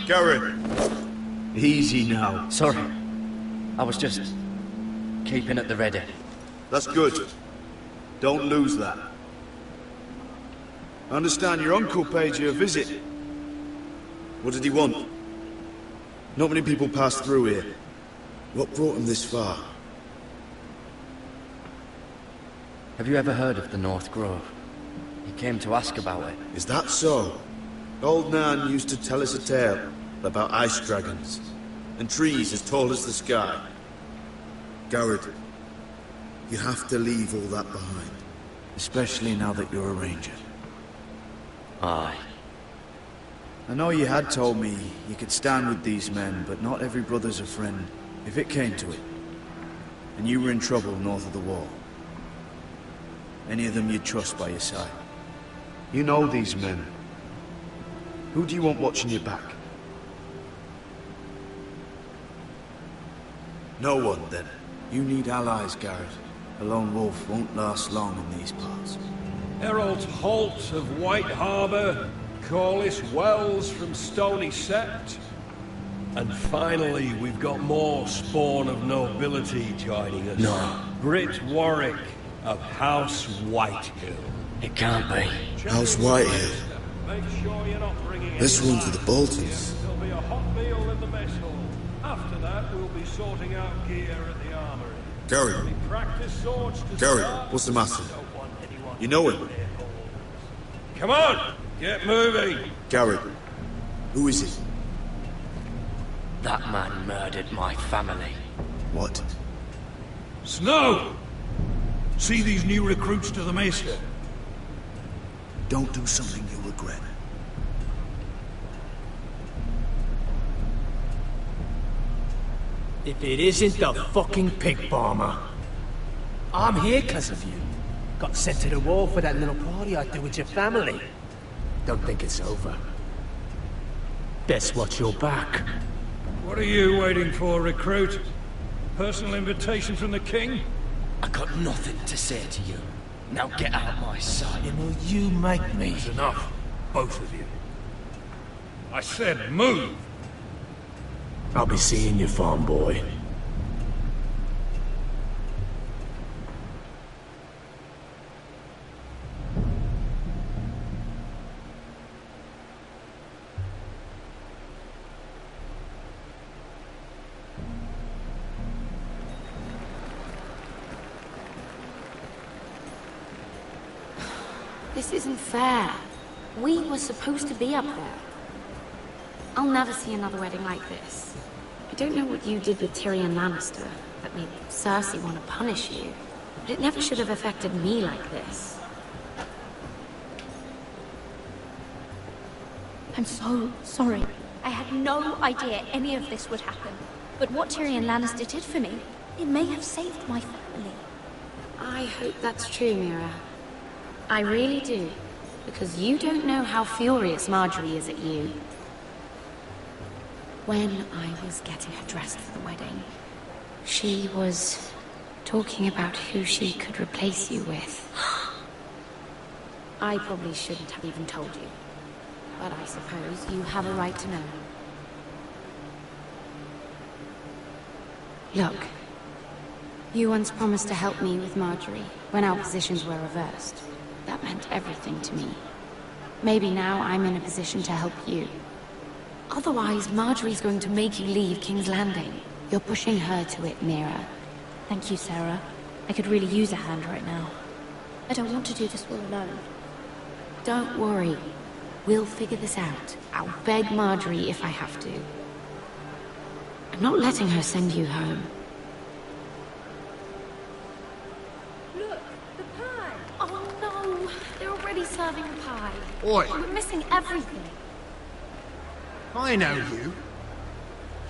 S20: Garrett! Easy now.
S10: Sorry. I was just... keeping at the ready.
S20: That's good. Don't lose that. I understand your uncle paid you a visit. What did he want? Not many people pass through here. What brought him this far?
S10: Have you ever heard of the North Grove? He came to ask about it.
S20: Is that so? Old Nan used to tell us a tale about ice dragons and trees as tall as the sky. Garrett, you have to leave all that behind. Especially now that you're a ranger.
S10: Aye.
S20: I know you had told me you could stand with these men, but not every brother's a friend, if it came to it. And you were in trouble north of the wall. Any of them you'd trust by your side. You know these men. Who do you want watching your back? No one, then. You need allies, Garrett. A lone wolf won't last long in these parts.
S5: Herald Holt of White Harbour, Corliss Wells from Stony Sept. And finally, we've got more spawn of nobility joining us.
S10: No.
S5: Britt Warwick of House Whitehill.
S10: It can't be.
S20: House Whitehill.
S5: Make sure you're not bringing
S20: This one's for the Boltons.
S5: There'll be a hot meal in the mess hall. After that, we'll be sorting out gear at the armory.
S20: Gary. Gary, what's the matter? You know him?
S5: Come on! Get moving!
S20: Gary, who is he?
S10: That man murdered my family.
S20: What?
S5: Snow! See these new recruits to the Maester?
S20: Don't do something you'll regret.
S16: If it isn't the fucking pig farmer. I'm here because of you. Got sent to the wall for that little party I threw with your family. Don't think it's over. Best watch your back.
S5: What are you waiting for, recruit? Personal invitation from the king?
S10: I got nothing to say to you. Now get out my sight.
S16: And will you make me?
S5: That's enough. Both of you. I said move!
S16: I'll be seeing you, farm boy.
S14: This isn't fair. We were supposed to be up there. I'll never see another wedding like this. I don't know what you did with Tyrion Lannister that made Cersei want to punish you, but it never should have affected me like this.
S19: I'm so sorry. I had no idea any of this would happen. But what Tyrion Lannister did for me, it may have saved my family.
S14: I hope that's true, Mira. I really do. Because you don't know how furious Marjorie is at you. When I was getting her dressed for the wedding, she was talking about who she could replace you with. I probably shouldn't have even told you. But I suppose you have a right to know. Look, you once promised to help me with Marjorie when our positions were reversed. That meant everything to me. Maybe now I'm in a position to help you. Otherwise, Marjorie's going to make you leave King's Landing. You're pushing her to it, Mira.
S19: Thank you, Sarah. I could really use a hand right now. I don't want to do this all alone.
S14: Don't worry. We'll figure this out. I'll beg Marjorie if I have to. I'm not letting her send you home.
S19: Look, the pie! Oh no! They're already serving the pie.
S4: Oi!
S19: We're missing everything.
S4: I know you.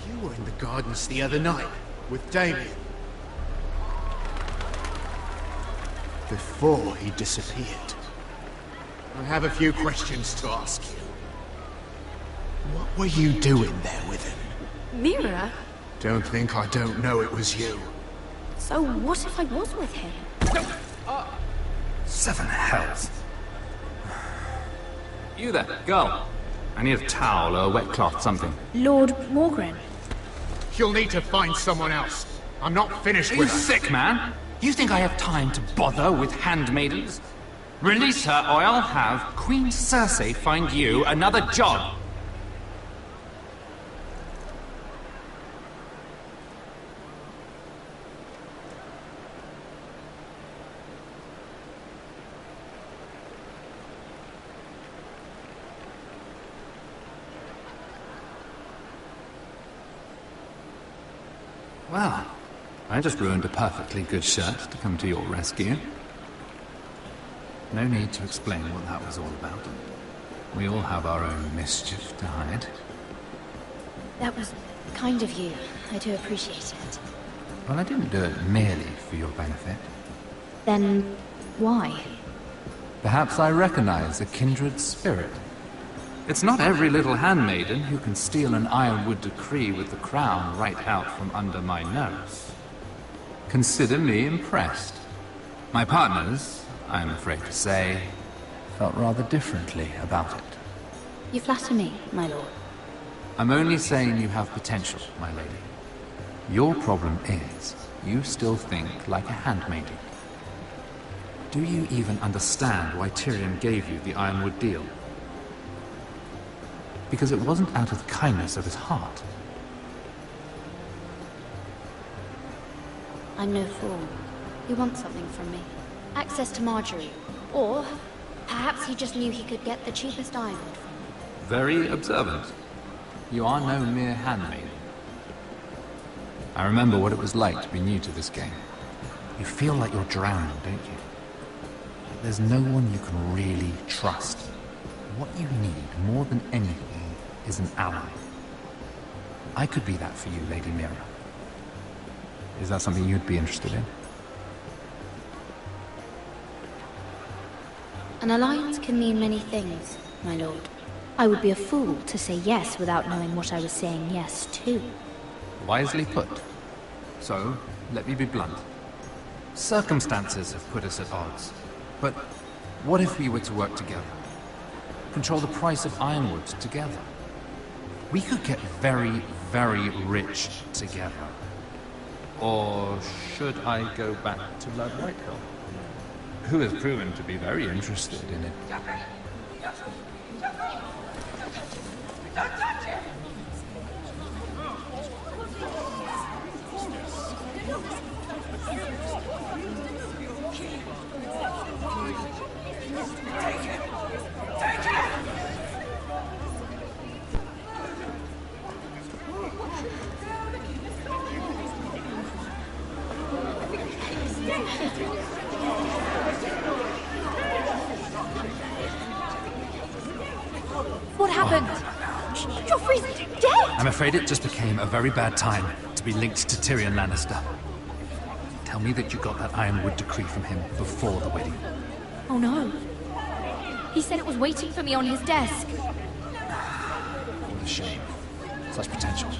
S4: You were in the gardens the other night, with Damien. Before he disappeared. I have a few questions to ask you. What were you doing there with him?
S14: Mira?
S4: Don't think I don't know it was you.
S19: So what if I was with him?
S12: Seven hells. You there, girl. I need a towel or a wet cloth, something.
S19: Lord Morgren.
S4: You'll need to find someone else. I'm not finished
S12: Are
S4: with
S12: you
S4: her.
S12: sick, man? You think I have time to bother with handmaidens? Release her, or I'll have Queen Cersei find you another job. Well, I just ruined a perfectly good shirt to come to your rescue. No need to explain what that was all about. We all have our own mischief to hide.
S19: That was kind of you. I do appreciate it.
S12: Well, I didn't do it merely for your benefit.
S19: Then why?
S12: Perhaps I recognize a kindred spirit. It's not every little handmaiden who can steal an Ironwood decree with the crown right out from under my nose. Consider me impressed. My partners, I'm afraid to say, felt rather differently about it.
S19: You flatter me, my lord.
S12: I'm only saying you have potential, my lady. Your problem is, you still think like a handmaiden. Do you even understand why Tyrion gave you the Ironwood deal? Because it wasn't out of the kindness of his heart.
S19: I'm no fool. He wants something from me. Access to Marjorie. Or perhaps he just knew he could get the cheapest ironwood from me.
S12: Very observant. You are no mere handmaid. I remember what it was like to be new to this game. You feel like you're drowning, don't you? There's no one you can really trust. What you need, more than anything, is an ally. I could be that for you, Lady Mira. Is that something you'd be interested in?
S19: An alliance can mean many things, my lord. I would be a fool to say yes without knowing what I was saying yes to.
S12: Wisely put. So, let me be blunt. Circumstances have put us at odds. But what if we were to work together? Control the price of ironwood together? We could get very, very rich together. Or should I go back to Lord Whitehill, who has proven to be very interested in it?
S19: What happened? Joffrey's dead!
S12: I'm afraid it just became a very bad time to be linked to Tyrion Lannister. Tell me that you got that Ironwood decree from him before the wedding.
S19: Oh no. He said it was waiting for me on his desk.
S12: What a shame. Such potential.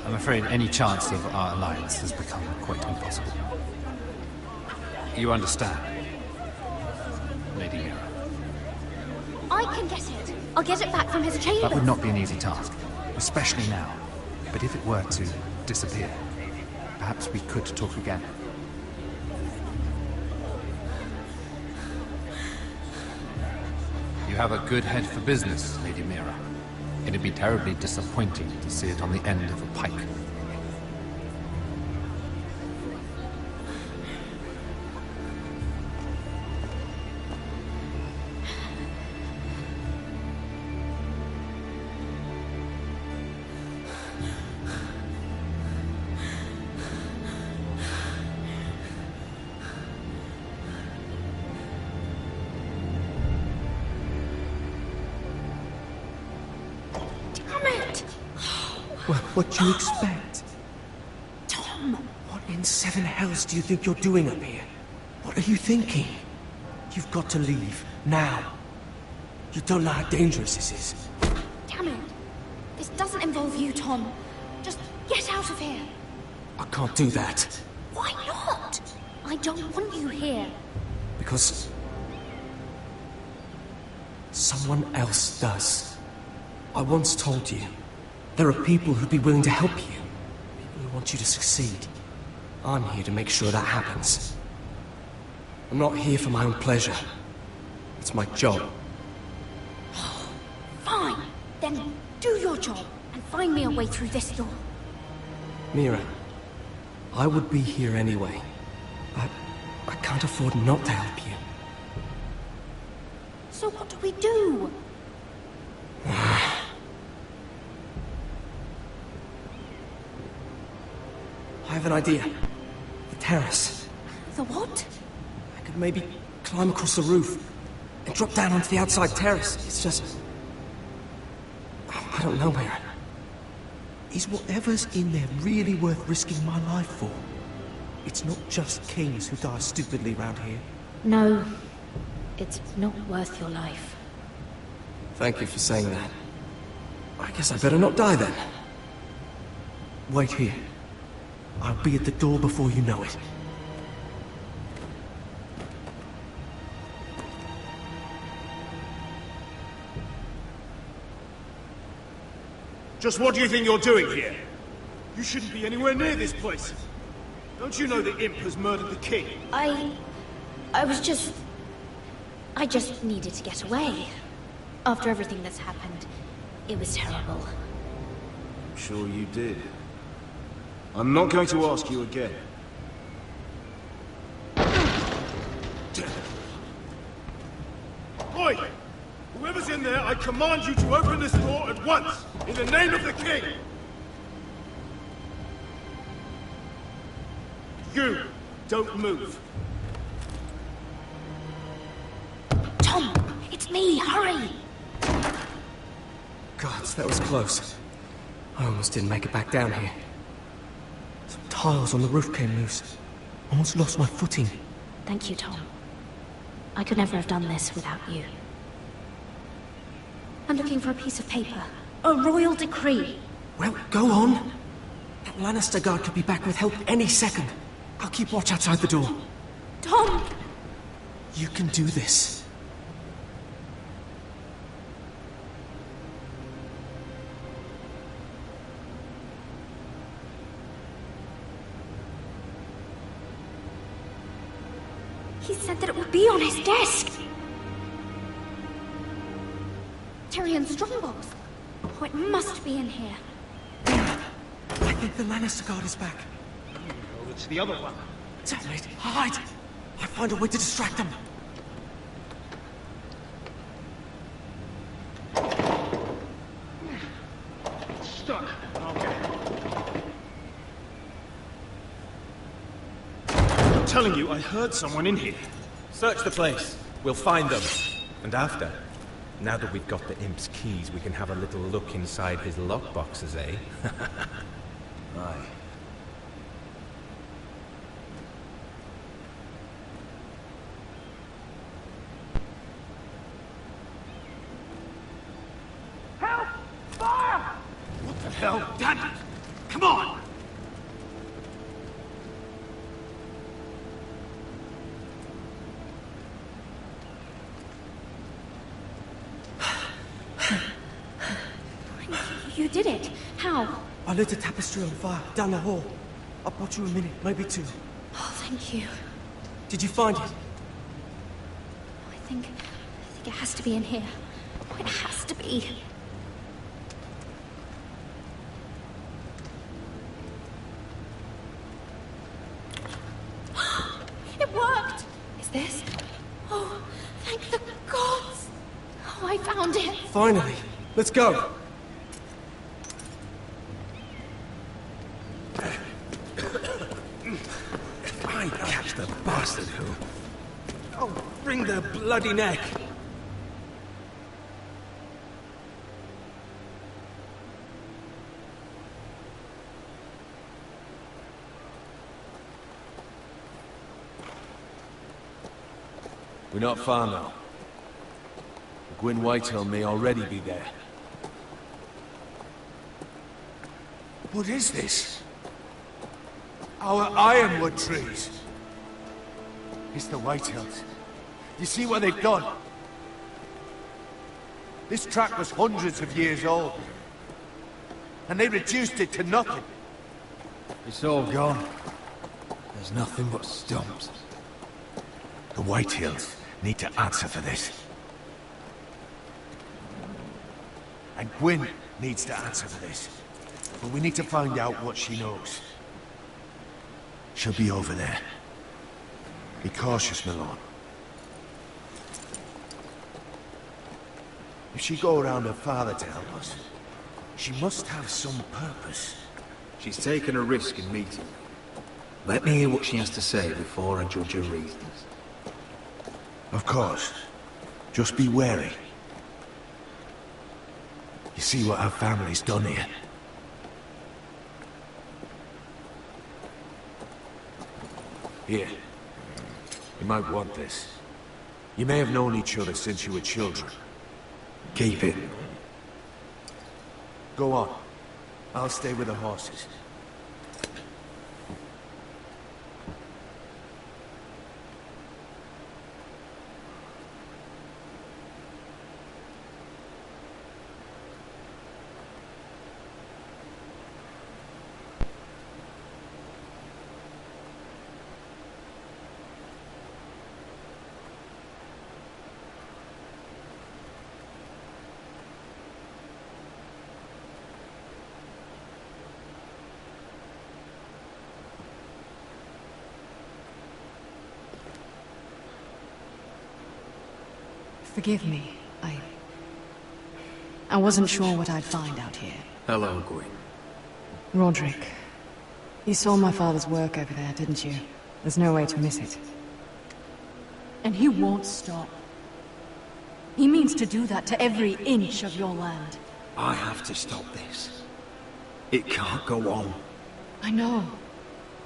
S12: I'm afraid any chance of our alliance has become quite impossible. You understand, Lady Mira?
S19: I can get it. I'll get it back from his chamber.
S12: That would not be an easy task, especially now. But if it were to disappear, perhaps we could talk again. You have a good head for business, Lady Mira. It'd be terribly disappointing to see it on the end of a pike.
S4: What do you expect?
S19: Tom!
S4: What in seven hells do you think you're doing up here? What are you thinking? You've got to leave, now. You don't know how dangerous this is.
S19: Damn it! This doesn't involve you, Tom. Just get out of here.
S4: I can't do that.
S19: Why not? I don't want you here.
S4: Because someone else does. I once told you, there are people who'd be willing to help you. People who want you to succeed. I'm here to make sure that happens. I'm not here for my own pleasure. It's my job.
S19: Fine. Then do your job and find me a way through this door.
S4: Mira, I would be here anyway. But I can't afford not to help you.
S19: So what do we do?
S4: I have an idea. The terrace.
S19: The what?
S4: I could maybe climb across the roof and drop down onto the outside terrace. It's just... I don't know, Mira. Is whatever's in there really worth risking my life for? It's not just kings who die stupidly around here.
S19: No. It's not worth your life.
S4: Thank you for saying that. I guess I better not die then. Wait here. I'll be at the door before you know it.
S21: Just what do you think you're doing here? You shouldn't be anywhere near this place. Don't you know the imp has murdered the king?
S19: I just needed to get away. After everything that's happened, it was terrible.
S8: I'm sure you did. I'm not going to ask you again.
S9: Oi! Whoever's in there, I command you to open this door at once, in the name of the king! You, don't move.
S19: Tom, it's me, hurry!
S4: Gods, that was close. I almost didn't make it back down here. Some tiles on the roof came loose. Almost lost my footing.
S14: Thank you, Tom. I could never have done this without you.
S19: I'm looking for a piece of paper. A royal decree.
S4: Well, go on. That Lannister guard could be back with help any second. I'll keep watch outside the door.
S19: Tom!
S4: You can do this.
S19: He said that it would be on his desk. Tyrion's strongbox. Oh, it must be in here.
S4: I think the Lannister guard is back.
S9: Oh, it's the other one.
S4: Damn it, hide! I'll find a way to distract them.
S9: It's stuck. Okay. I'm telling you, I heard someone in here.
S13: Search the place. We'll find them. And after, now that we've got the imp's keys, we can have a little look inside his lockboxes, eh?
S2: Aye.
S9: Help! Fire! What the hell? Damn it! Come on!
S19: You did it. How?
S4: I lit a tapestry on fire down the hall. I'll bought you a minute, maybe two.
S19: Oh, thank you.
S4: Did you find it?
S19: I think it has to be in here. Oh, it has to be. It worked!
S15: Is this?
S19: Oh, thank the gods! Oh, I found it!
S4: Finally. Let's go.
S2: I catch the bastard who... Oh, wring their bloody neck! We're not far now. Gwyn Whitehill may already be there. What is this? Our ironwood trees. It's the Whitehills. You see what they've done? This track was hundreds of years old. And they reduced it to nothing.
S20: It's all gone. There's nothing but stumps.
S2: The Whitehills need to answer for this. And Gwyn needs to answer for this. But we need to find out what she knows. She'll be over there. Be cautious, Malone. If she go around her father to help us, she must have some purpose.
S20: She's taken a risk in meeting me. Let me hear what she has to say before I judge her reasons.
S2: Of course. Just be wary. You see what our family's done here? Here. You might want this. You may have known each other since you were children.
S20: Keep it.
S2: Go on. I'll stay with the horses.
S17: Forgive me. I wasn't sure what I'd find out here.
S21: Hello, Gwyn.
S17: Roderick, you saw my father's work over there, didn't you? There's no way to miss it. And he won't stop. He means to do that to every inch of your land.
S21: I have to stop this. It can't go on.
S17: I know.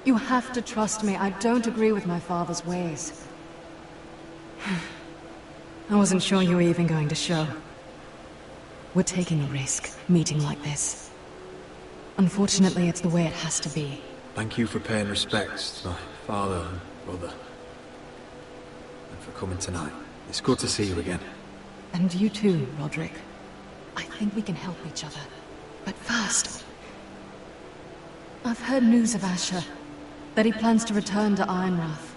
S17: You have to trust me. I don't agree with my father's ways. I wasn't sure you were even going to show. We're taking a risk, meeting like this. Unfortunately, it's the way it has to be.
S21: Thank you for paying respects to my father and brother. And for coming tonight. It's good to see you again.
S17: And you too, Roderick. I think we can help each other. But first... I've heard news of Asher. That he plans to return to Ironrath.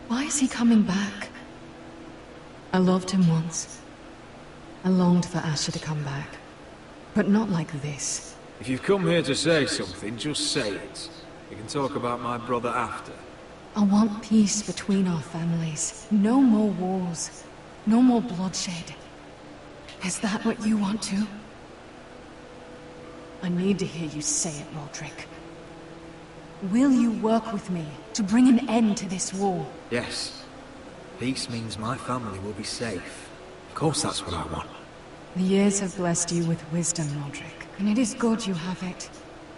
S17: Why is he coming back? I loved him once. I longed for Asher to come back. But not like this.
S8: If you've come here to say something, just say it. We can talk about my brother after.
S17: I want peace between our families. No more wars. No more bloodshed. Is that what you want too? I need to hear you say it, Roderick. Will you work with me to bring an end to this war?
S8: Yes. Peace means my family will be safe. Of course that's what I want.
S17: The years have blessed you with wisdom, Roderick. And it is good you have it.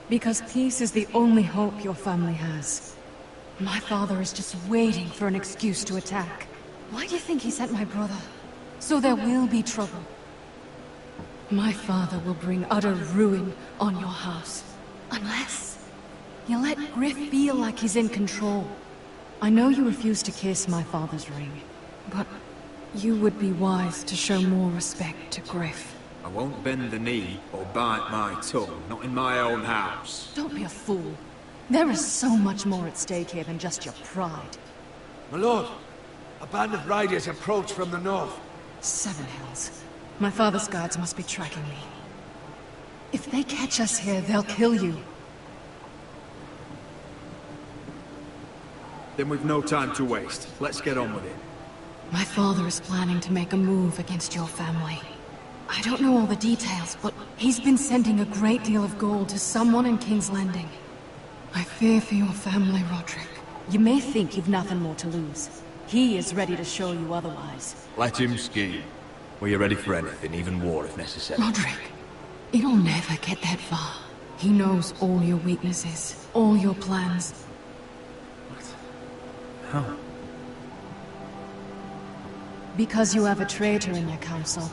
S17: Because peace is the only hope your family has. My father is just waiting for an excuse to attack. Why do you think he sent my brother? So there will be trouble. My father will bring utter ruin on your house. Unless you let Griff feel like he's in control. I know you refuse to kiss my father's ring, but you would be wise to show more respect to Griff.
S8: I won't bend the knee or bite my tongue, not in my own house.
S17: Don't be a fool. There is so much more at stake here than just your pride.
S2: My lord, a band of riders approach from the north.
S17: Seven Hells. My father's guards must be tracking me. If they catch us here, they'll kill you.
S8: Then we've no time to waste. Let's get on with it.
S17: My father is planning to make a move against your family. I don't know all the details, but he's been sending a great deal of gold to someone in King's Landing. I fear for your family, Roderick. You may think you've nothing more to lose. He is ready to show you otherwise.
S21: Let him scheme. We're ready for anything, even war if necessary.
S17: Roderick, it'll never get that far. He knows all your weaknesses, all your plans.
S21: How?
S17: Because you have a traitor in your council.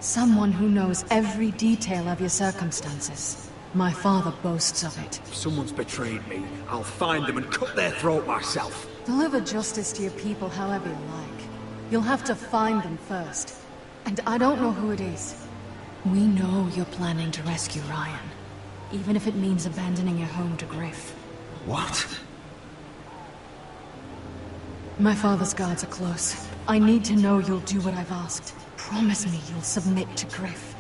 S17: Someone who knows every detail of your circumstances. My father boasts of it.
S8: If someone's betrayed me, I'll find them and cut their throat myself.
S17: Deliver justice to your people however you like. You'll have to find them first. And I don't know who it is. We know you're planning to rescue Ryan. Even if it means abandoning your home to Griff.
S21: What?
S17: My father's guards are close. I need to know you'll do what I've asked. Promise me you'll submit to Griff.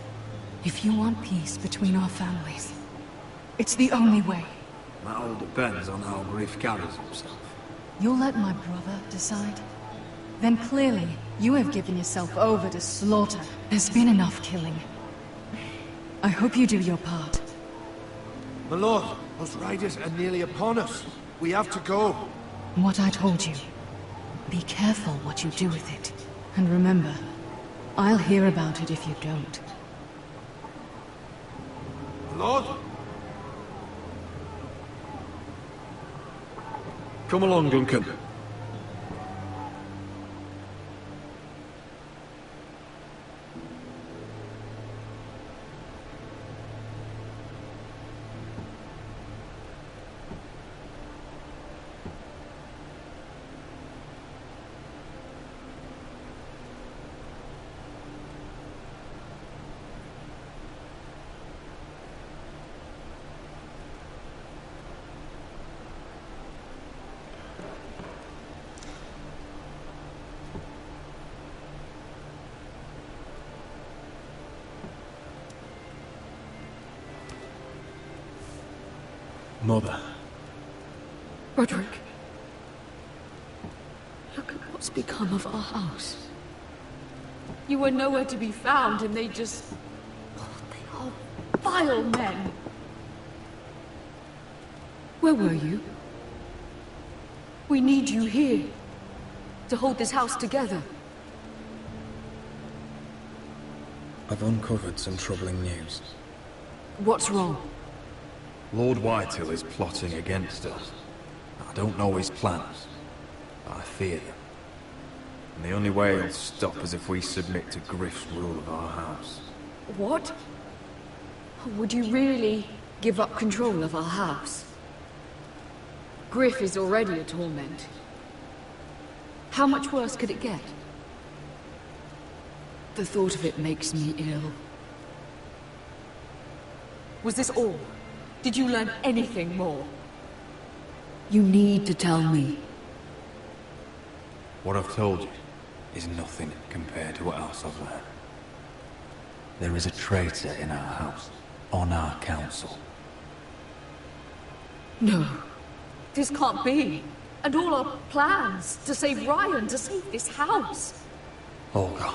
S17: If you want peace between our families, it's the only way.
S8: That all depends on how Griff carries himself.
S17: You'll let my brother decide? Then clearly, you have given yourself over to slaughter. There's been enough killing. I hope you do your part.
S2: My lord, those riders are nearly upon us. We have to go.
S17: What I told you. Be careful what you do with it. And remember, I'll hear about it if you don't.
S2: Lord?
S8: Come along, Duncan. Mother.
S18: Roderick. Look at what's become of our house. You were nowhere to be found, and they just... They are vile men. Where were you? We need you here. To hold this house together.
S1: I've uncovered some troubling news.
S18: What's wrong?
S1: Lord Whitehill is plotting against us. I don't know his plans, but I fear them. And the only way he'll stop is if we submit to Griff's rule of our house.
S18: What? Would you really give up control of our house? Griff is already a torment. How much worse could it get? The thought of it makes me ill. Was this all? Did you learn anything more? You need to tell me.
S1: What I've told you is nothing compared to what else I've learned. There is a traitor in our house, on our council.
S18: No. This can't be. And all our plans to save Ryan, to save this house.
S1: All gone.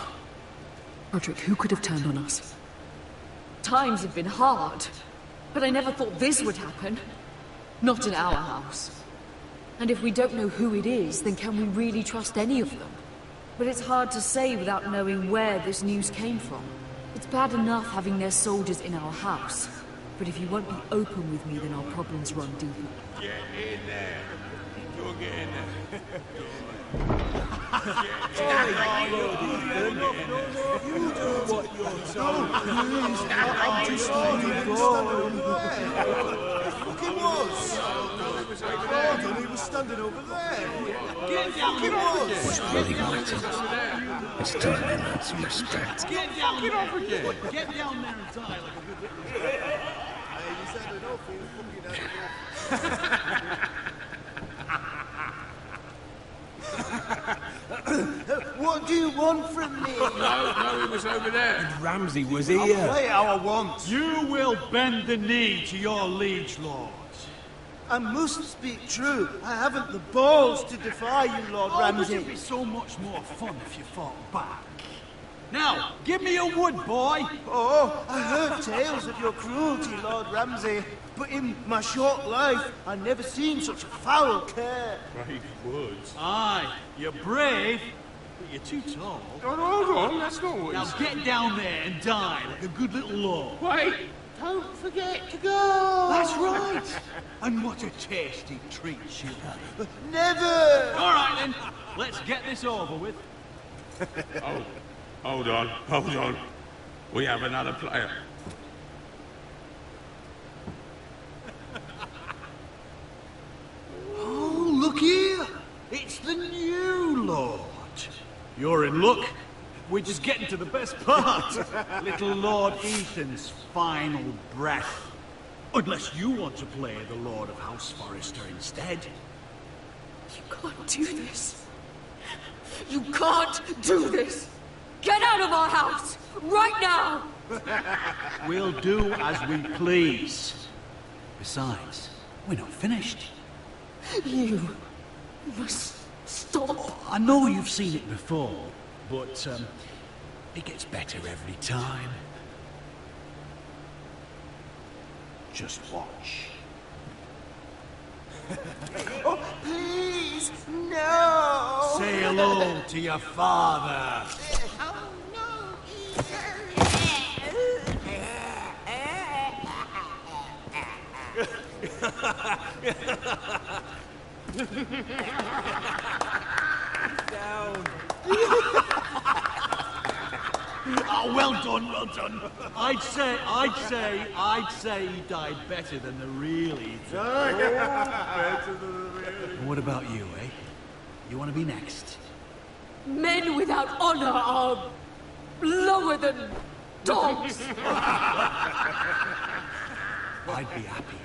S18: Roderick, who could have turned on us? Times have been hard, but I never thought this would happen. Not in our house. And if we don't know who it is, then can we really trust any of them? But it's hard to say without knowing where this news came from. It's bad enough having their soldiers in our house. But if you won't be open with me, then our problems run deeper.
S9: Get in there. You'll get in there. You do what you're told. I'm just fucking was. Gordon, he was standing over there. Get down there.
S10: It's bloody Whitehill. It's time I learned some respect.
S21: Get down there. Get down there and die like a good little...
S9: Hey, you said enough. He was fucking out of
S11: What do you want from me?
S9: No, he was over there.
S13: Ramsay was
S11: I'll
S13: here.
S11: play how I want.
S21: You will bend the knee to your liege lord.
S11: I must speak true. I haven't the balls to defy you, Lord Ramsay.
S21: Would it be so much more fun if you fought back? Now, give me your wood, boy!
S11: Oh, I heard tales of your cruelty, Lord Ramsay. But in my short life, I've never seen such a foul care.
S9: Brave woods.
S21: Aye, you're brave, but you're too tall.
S9: Hold on, that's not what
S21: Now get down there and die like a good little lord.
S9: Wait!
S11: Don't forget to go.
S21: That's right! And what a tasty treat she'll be.
S11: Never!
S21: All right then, let's get this over with.
S9: Oh, hold on. We have another player.
S21: Oh, look here! It's the new lord. You're in luck. We're just getting to the best part. Little Lord Ethan's final breath. Unless you want to play the Lord of House Forrester instead.
S18: You can't do this. You can't do this. Get out of our house, right now!
S21: We'll do as we please. Besides, we're not finished.
S18: You must stop.
S21: I know you've seen it before, but it gets better every time. Just watch.
S11: Oh, please, no!
S21: Say hello to your father.
S11: Oh,
S21: Down. Oh, well done. I'd say he died better than the real Ethan. What about you, eh? You want to be next?
S18: Men without honor are lower than dogs.
S21: I'd be happy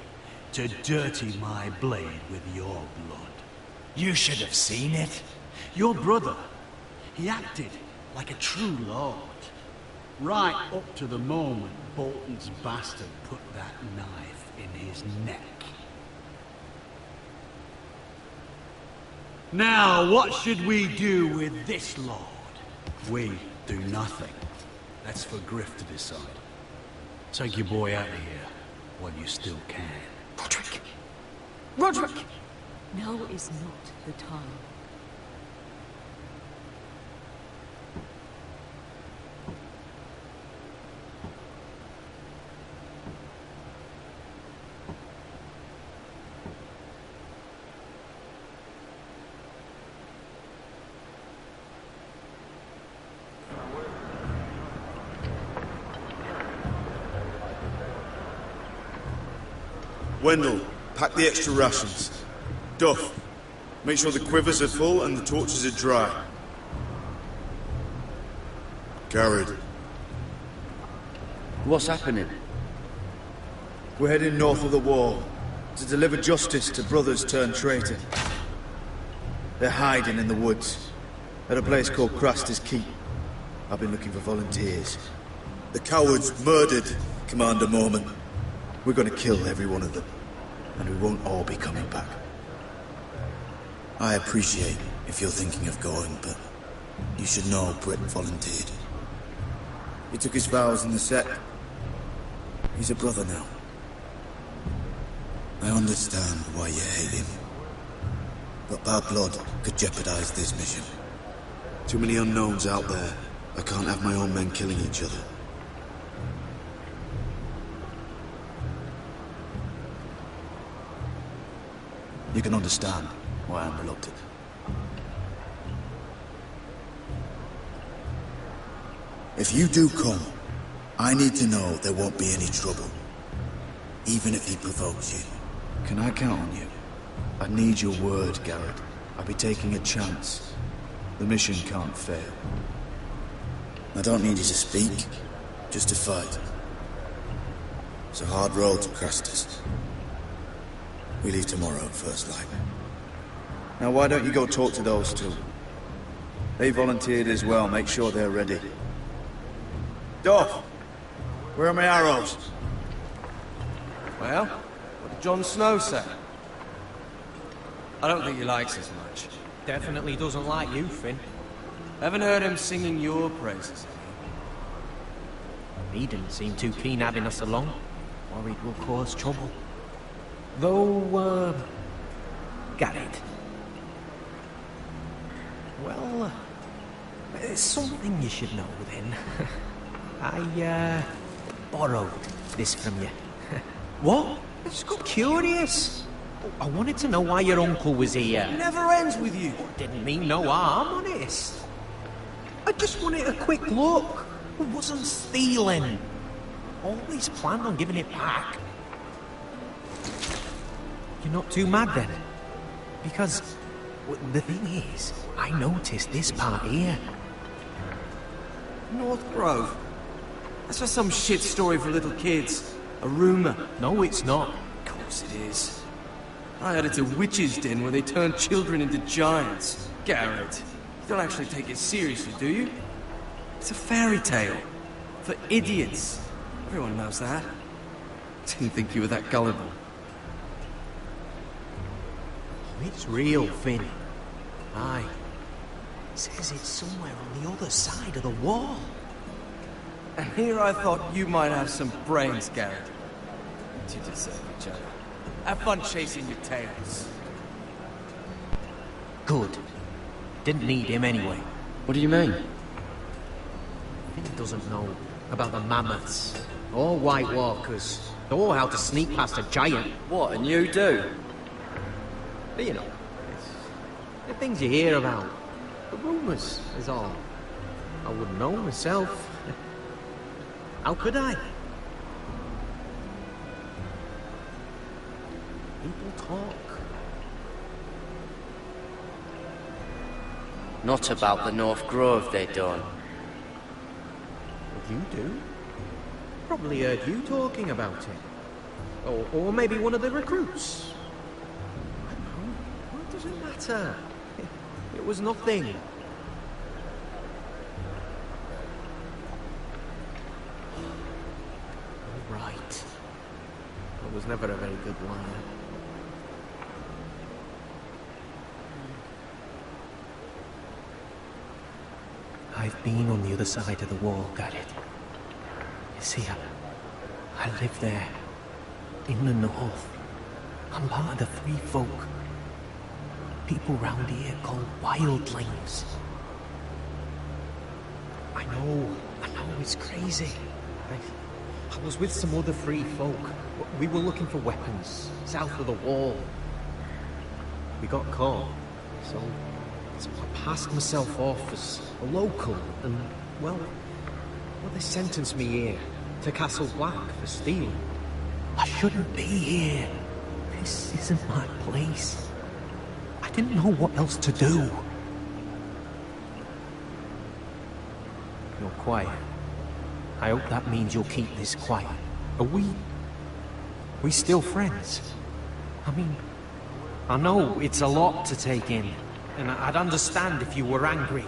S21: to dirty my blade with your blood. You should have seen it. Your brother, he acted like a true lord. Right up to the moment Bolton's bastard put that knife in his neck. Now, what should we do with this lord? We do nothing. That's for Griff to decide. Take your boy out of here while you still can.
S14: Roderick! Roderick! Now is not the time.
S20: Wendell, pack the extra rations. Duff, make sure the quivers are full and the torches are dry. Garrett.
S10: What's happening?
S20: We're heading north of the wall to deliver justice to brothers turned traitor. They're hiding in the woods at a place called Craster's Keep. I've been looking for volunteers. The cowards murdered Commander Mormon. We're gonna kill every one of them, and we won't all be coming back. I appreciate if you're thinking of going, but you should know Britt volunteered. He took his vows in the sect. He's a brother now. I understand why you hate him, but bad blood could jeopardize this mission. Too many unknowns out there. I can't have my own men killing each other. You can understand why I'm reluctant. If you do come, I need to know there won't be any trouble. Even if he provokes you. Can I count on you? I need your word, Garrett. I'll be taking a chance. The mission can't fail. I don't need you to speak, just to fight. It's a hard road to Crastus. We leave tomorrow, first light. Now why don't you go talk to those two? They volunteered as well, make sure they're ready. Duff! Where are my arrows?
S4: Well, what did Jon Snow say? I don't think he likes us much.
S13: Definitely doesn't like you, Finn.
S4: Haven't heard him singing your praises.
S13: He didn't seem too keen having us along. Worried we'll cause trouble. Though, Garrett. Well, there's something you should know then. I, borrowed this from you.
S4: What?
S13: I just got curious. I wanted to know why your uncle was here.
S4: It never ends with you.
S13: Didn't mean no harm, honest. I just wanted a quick look. I wasn't stealing. Always planned on giving it back. You're not too mad then? Because the thing is, I noticed this part here.
S4: North Grove? That's just some shit story for little kids. A rumor.
S13: No, it's not.
S4: Of course it is. I heard it's a witch's den where they turn children into giants. Garrett, you don't actually take it seriously, do you? It's a fairy tale. For idiots. Everyone knows that. Didn't think you were that gullible.
S13: It's real, Finn. Aye. Says it's somewhere on the other side of the wall.
S4: And here I thought you might have some brains, Garrett. You deserve each other. Have fun chasing your tails.
S13: Good. Didn't need him anyway.
S10: What do you mean?
S13: Finn doesn't know about the mammoths, or White Walkers, or how to sneak past a giant.
S10: What, and you do?
S13: But you know, it's the things you hear about. The rumours is all. I wouldn't know myself. How could I? People talk.
S10: Not about the North Grove they done.
S13: What you do? Probably heard you talking about it. Or maybe one of the recruits. I don't know. What does it matter? It was nothing. Right. I was never a very good liar.
S4: I've been on the other side of the wall, Garrett. You see, I live there, in the north. I'm part of the Free Folk. People round here call wildlings. I know, it's crazy. I was with some other Free Folk. We were looking for weapons, south of the wall. We got caught, so I passed myself off as a local, and, well, they sentenced me here, to Castle Black, for stealing. I shouldn't be here. This isn't my place. I didn't know what else to do. You're quiet. I hope that means you'll keep this quiet. Are we still friends? I mean, I know it's a lot to take in, and I'd understand if you were angry.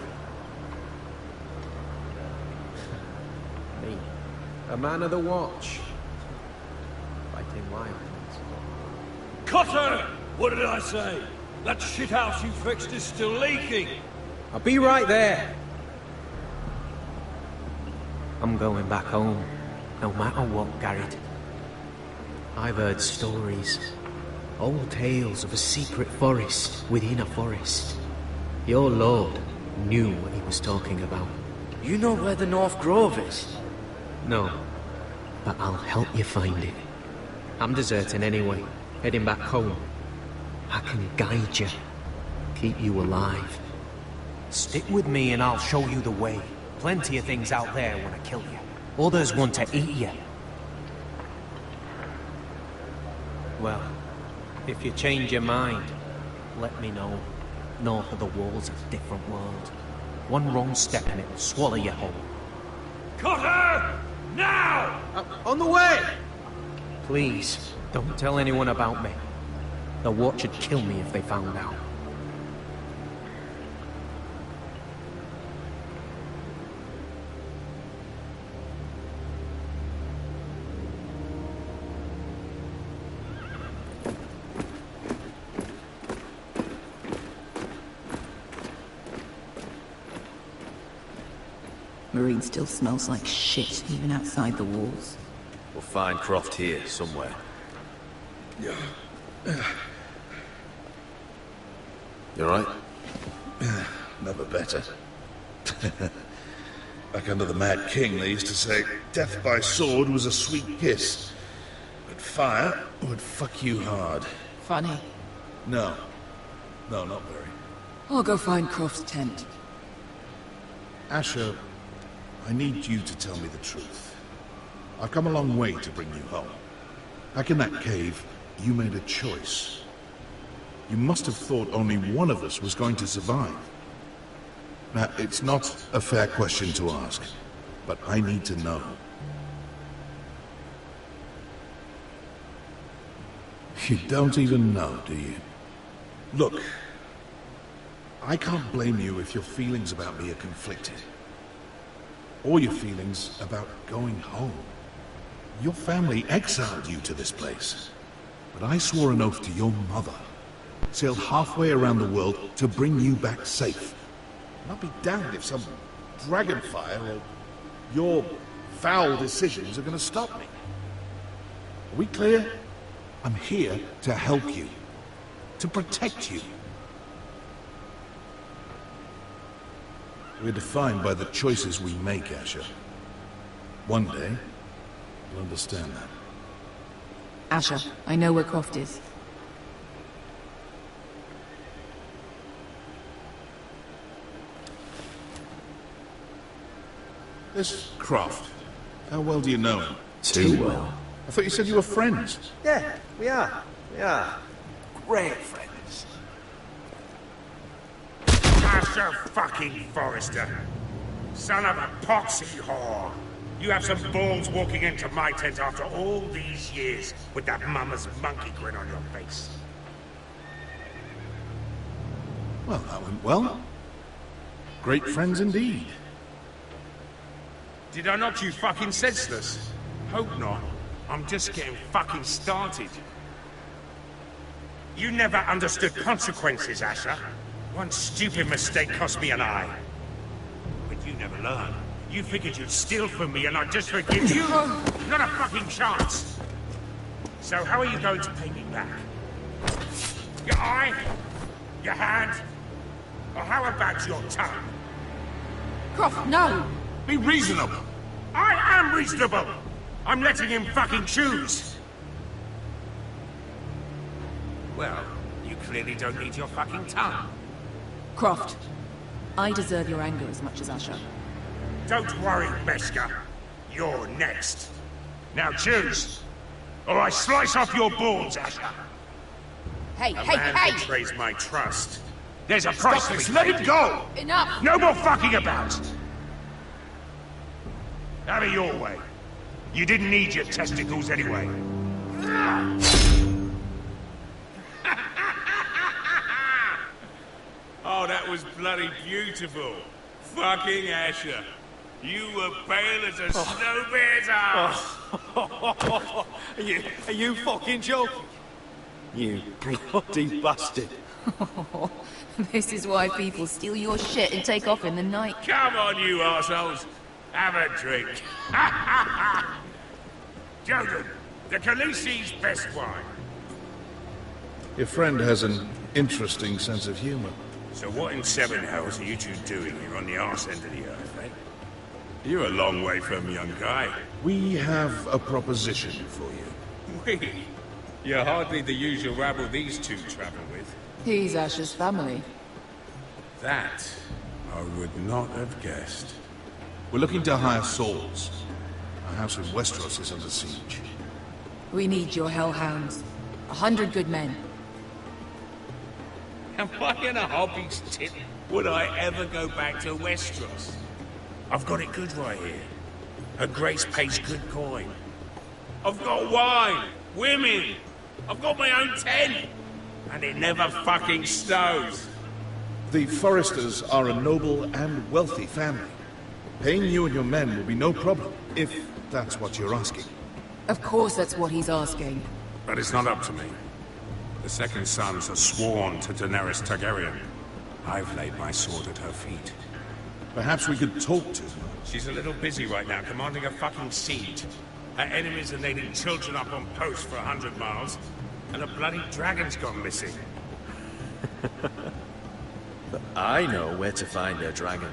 S4: Me, a man of the watch, fighting wildlings.
S5: Cotter! What did I say? That shithouse you fixed is still leaking!
S4: I'll be right there. I'm going back home, no matter what, Garrett. I've heard stories. Old tales of a secret forest within a forest. Your lord knew what he was talking about.
S20: You know where the North Grove is?
S4: No, but I'll help you find it. I'm deserting anyway, heading back home. I can guide you, keep you alive. Stick with me and I'll show you the way. Plenty of things out there want to kill you. Others want to eat you. Well, if you change your mind, let me know. North of the wall's a different world. One wrong step and it'll swallow you whole.
S5: Cotter! Now!
S4: On the way! Please, don't tell anyone about me. The Watch would kill me if they found out.
S7: Marine still smells like shit, even outside the walls.
S6: We'll find Croft here, somewhere. You alright?
S22: Never better. Back under the Mad King, they used to say, death by sword was a sweet kiss, but fire would fuck you hard.
S7: Funny.
S22: No, not very.
S7: I'll go find Croft's tent.
S22: Asher, I need you to tell me the truth. I've come a long way to bring you home. Back in that cave, you made a choice. You must have thought only one of us was going to survive. Now, it's not a fair question to ask, but I need to know. You don't even know, do you? Look, I can't blame you if your feelings about me are conflicted. Or your feelings about going home. Your family exiled you to this place. But I swore an oath to your mother. Sailed halfway around the world to bring you back safe. And I'll be damned if some dragonfire or your foul decisions are going to stop me. Are we clear? I'm here to help you. To protect you. We're defined by the choices we make, Asher. One day, you'll understand that.
S7: Asher, I know where Croft is.
S22: This Croft, how well do you know him?
S10: Too well.
S22: I thought you said you were friends.
S13: Yeah, we are.
S22: Great friends.
S23: Asher fucking Forrester. Son of a poxy whore. You have some balls walking into my tent after all these years with that mama's monkey grin on your face.
S22: Well, that went well. Great friends indeed.
S23: Did I knock you fucking senseless? Hope not. I'm just getting fucking started. You never understood consequences, Asher. One stupid mistake cost me an eye. But you never learn. You figured you'd steal from me and I'd just forgive you? Not a fucking chance! So how are you going to pay me back? Your eye? Your hand? Or how about your tongue?
S7: Croft, no!
S23: Be reasonable! I am reasonable! I'm letting him fucking choose! Well, you clearly don't need your fucking tongue.
S7: Croft, I deserve your anger as much as Asher.
S23: Don't worry, Beskha. You're next. Now choose, or I slice off your balls, Asher.
S7: Hey,
S23: A
S7: hey,
S23: man
S7: hey!
S23: betrays my trust. There's a price Stop to this, be let paid. it go!
S7: Enough!
S23: No more fucking about! Have it your way. You didn't need your testicles anyway. Oh, that was bloody beautiful. Fucking Asher. You were pale as a snow bear's ass.
S11: Are you fucking joking? You bloody bastard.
S7: This is why people steal your shit and take off in the night.
S23: Come on, you assholes. Have a drink. Jordan, the Khaleesi's best wine.
S22: Your friend has an interesting sense of humor.
S23: So what in seven hells are you two doing here on the arse end of the earth, eh? You're a long way from young guy.
S22: We have a proposition for you.
S23: We? You're hardly the usual rabble these two travel with.
S7: He's Asher's family.
S23: That I would not have guessed.
S22: We're looking to hire swords. Our house in Westeros is under siege.
S7: We need your hellhounds. 100 good men.
S23: Am I in a hobby's tip? Would I ever go back to Westeros? I've got it good right here. Her Grace pays good coin. I've got wine, women. I've got my own tent. And it never fucking snows.
S22: The Forresters are a noble and wealthy family. Paying you and your men will be no problem, if that's what you're asking.
S7: Of course that's what he's asking.
S23: But it's not up to me. The second sons are sworn to Daenerys Targaryen. I've laid my sword at her feet.
S22: Perhaps we could talk to her.
S23: She's a little busy right now, commanding a fucking siege. Her enemies are nailing children up on posts for 100 miles, and a bloody dragon's gone missing.
S6: But I know where to find her dragon.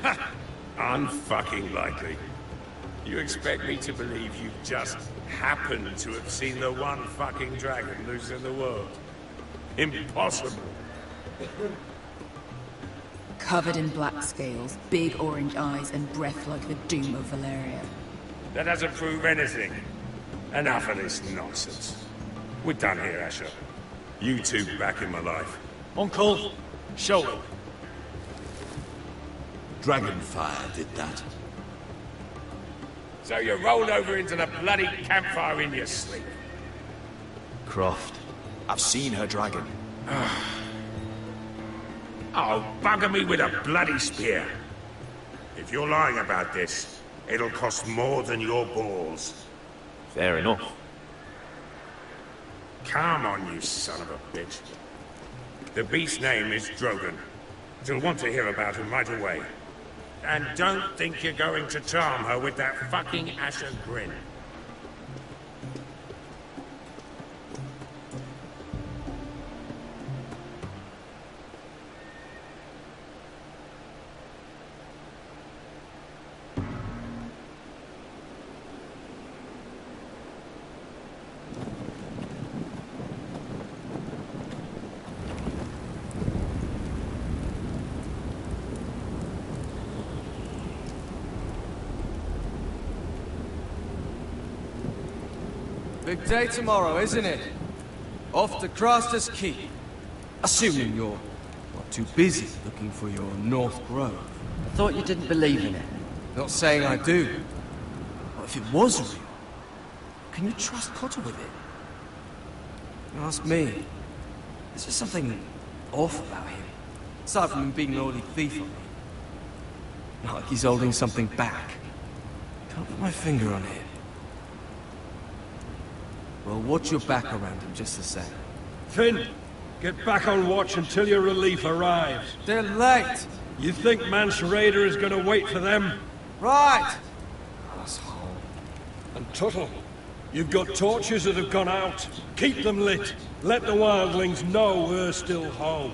S23: Ha! Unfucking likely. You expect me to believe you just happened to have seen the one fucking dragon loose in the world? Impossible.
S7: Covered in black scales, big orange eyes, and breath like the doom of Valeria.
S23: That doesn't prove anything. Enough of this nonsense. We're done here, Asher. You two back in my life.
S11: Uncle, show him.
S22: Dragonfire did that.
S23: So you rolled over into the bloody campfire in your sleep.
S6: Croft, I've seen her dragon.
S23: Oh, bugger me with a bloody spear. If you're lying about this, it'll cost more than your balls.
S6: Fair enough.
S23: Come on, you son of a bitch. The beast's name is Drogon. She'll want to hear about him right away. And don't think you're going to charm her with that fucking Asher grin.
S4: Big day tomorrow, isn't it? Off to Craster's Keep. Assuming you're not too busy looking for your North Grove.
S10: I thought you didn't believe in it.
S4: Not saying I do. But if it was real, can you trust Potter with it? You ask me. There's just something off about him. Aside from him being an oily thief on me. Not like he's holding something back. Can't put my finger on it. Well, watch your back around him just the same.
S5: Finn, get back on watch until your relief arrives.
S4: They're late.
S5: You think Mance Rayder is going to wait for them?
S11: Right!
S5: Asshole. And Tuttle, you've got torches that have gone out. Keep them lit. Let the wildlings know we're still home.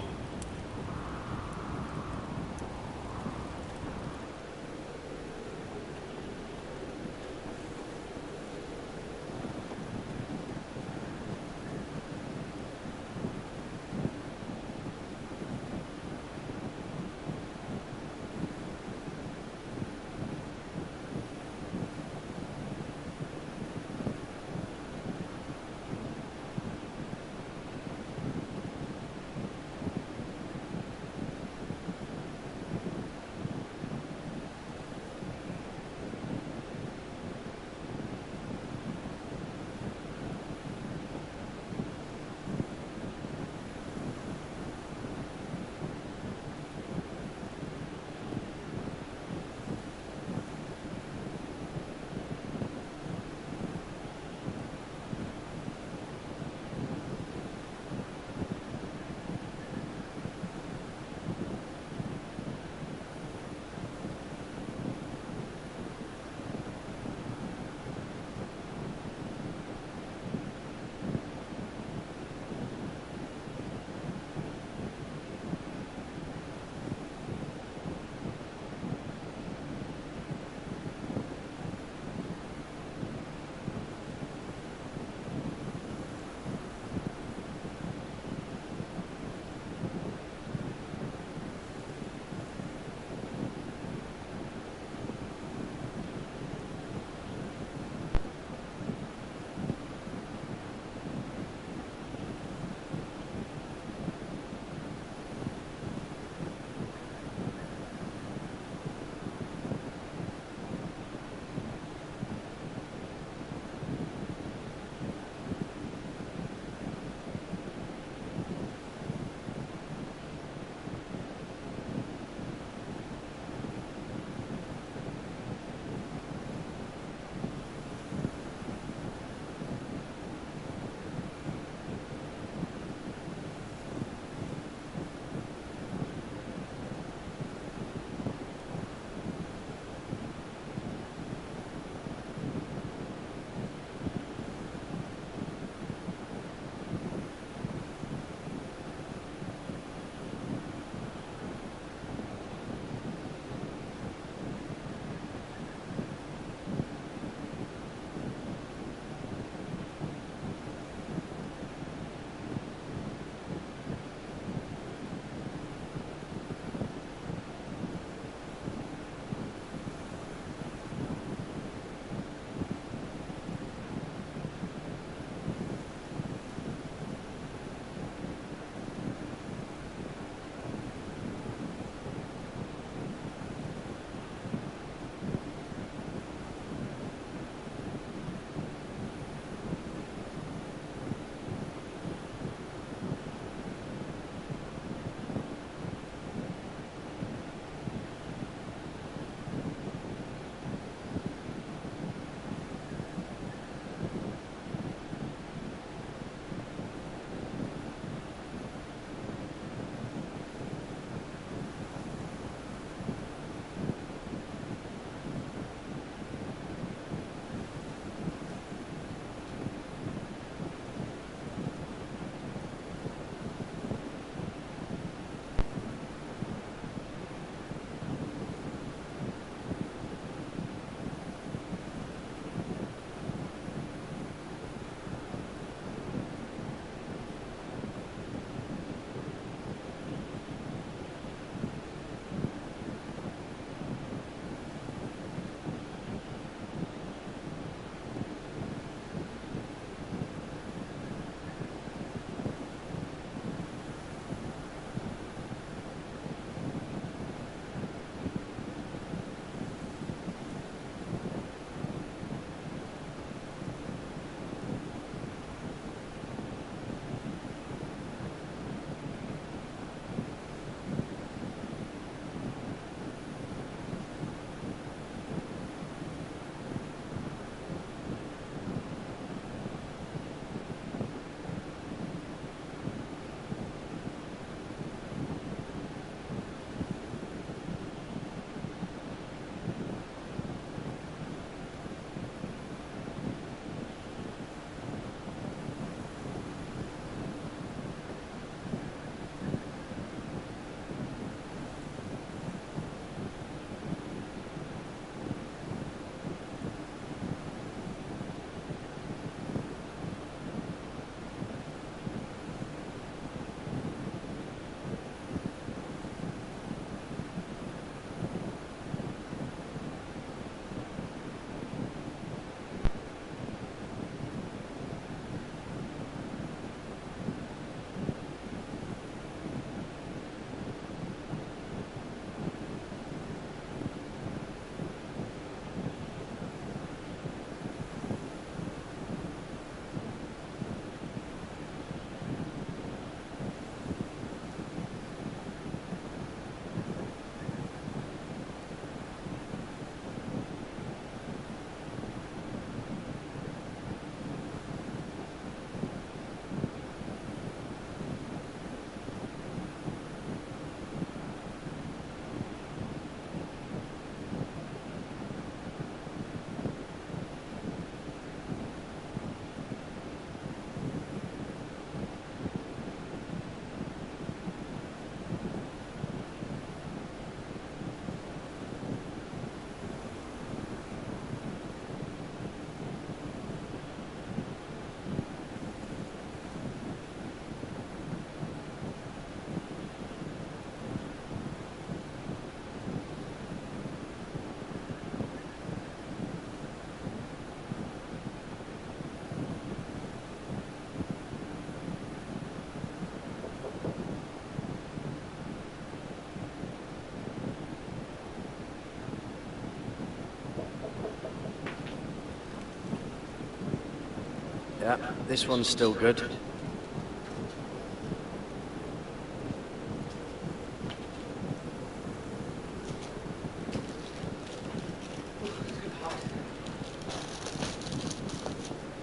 S10: Yeah, this one's still good.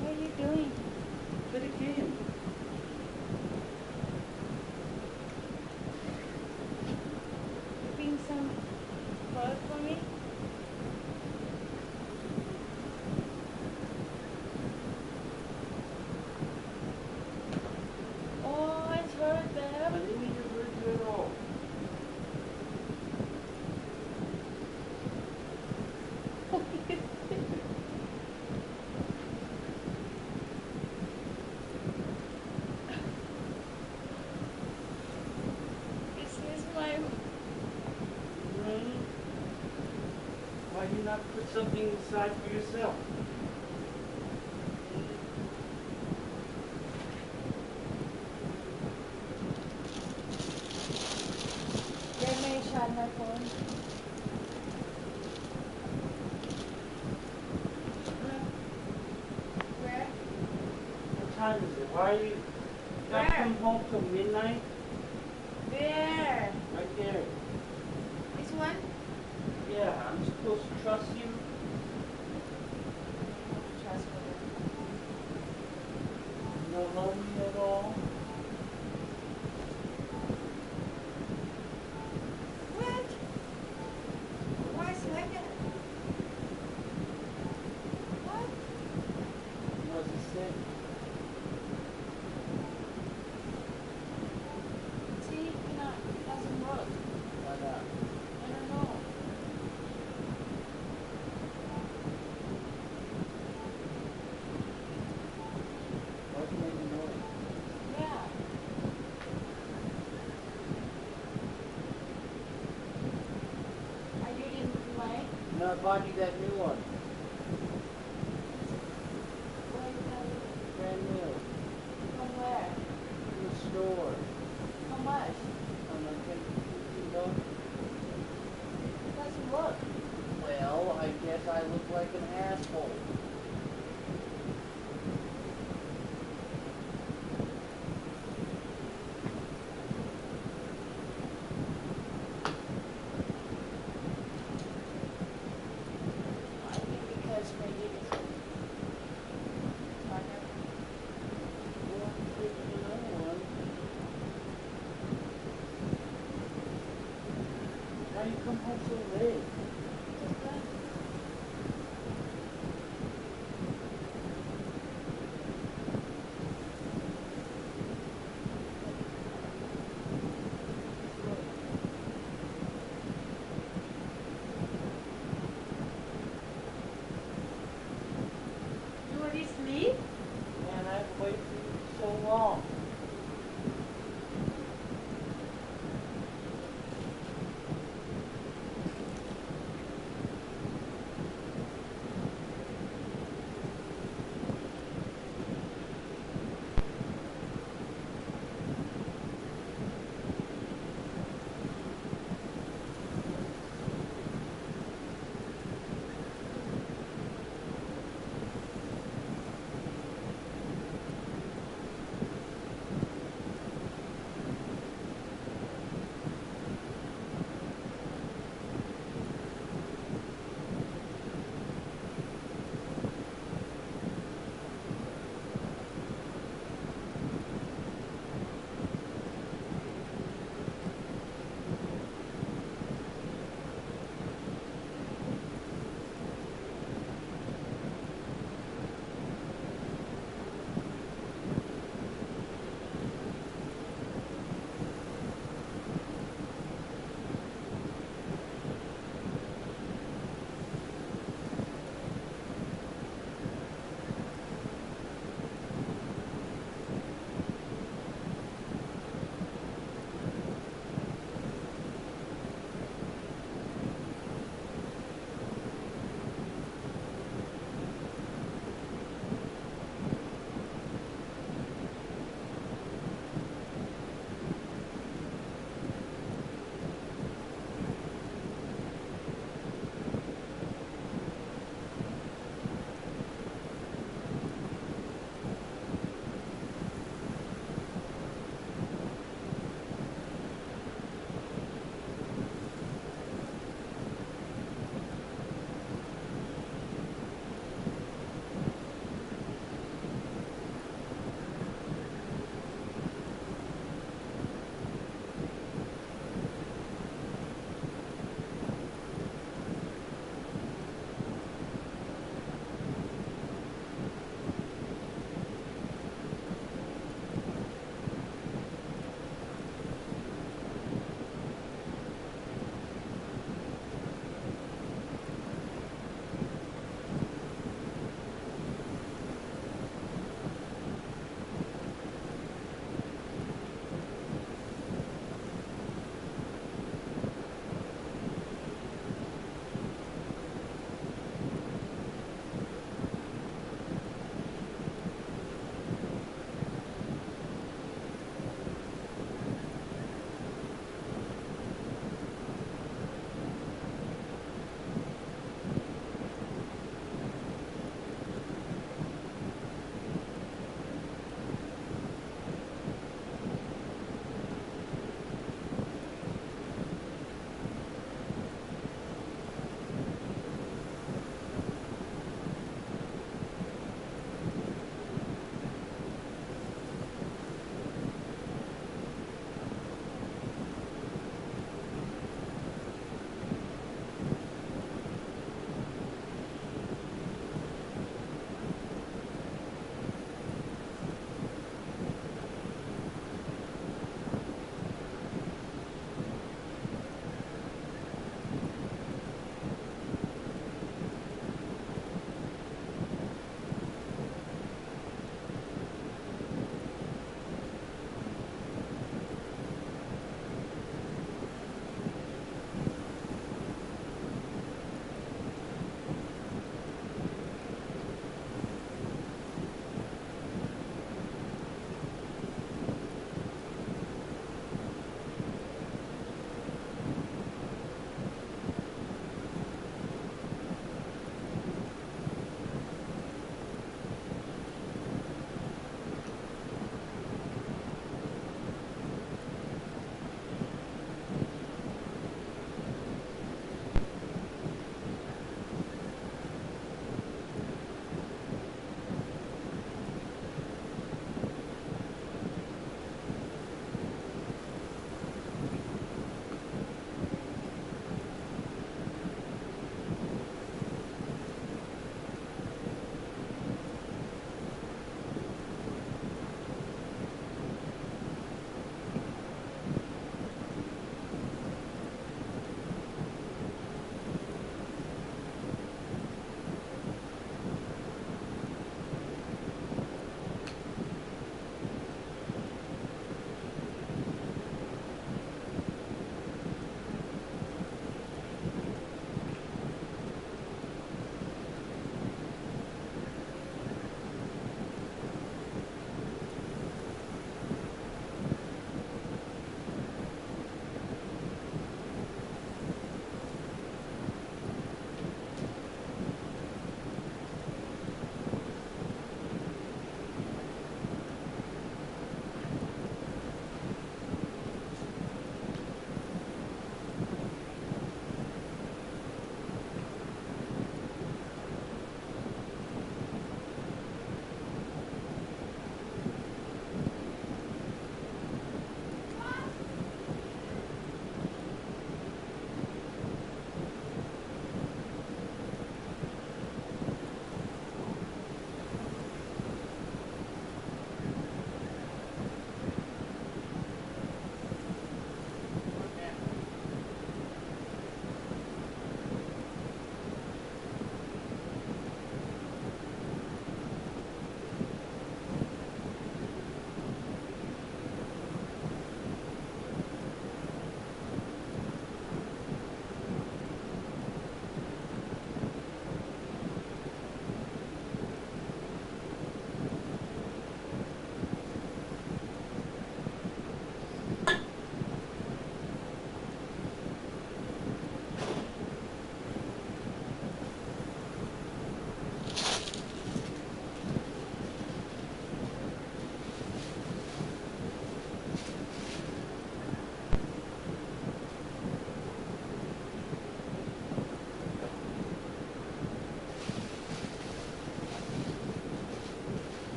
S3: What are you doing? For the game. Bring some food for me? Oh, it's hurt there. I didn't mean to hurt you at all. This is my room. Why do you not put something inside for yourself? Let me charge my phone. Where? What time is it? Why are you not come home till midnight? Where? Right there. This one? Yeah, I'm supposed to trust you. Trust me. You don't love me at all? What? Why is like that? What? What does it say? See, it doesn't work. Why not? I don't know. Why do you make a noise? Yeah. Are you in like? No, I bought you that new one. Brand new. From where? From the store. How much? I'm not $10. It doesn't work. Well, I guess I look like an asshole. I think because maybe it's How you come home so late?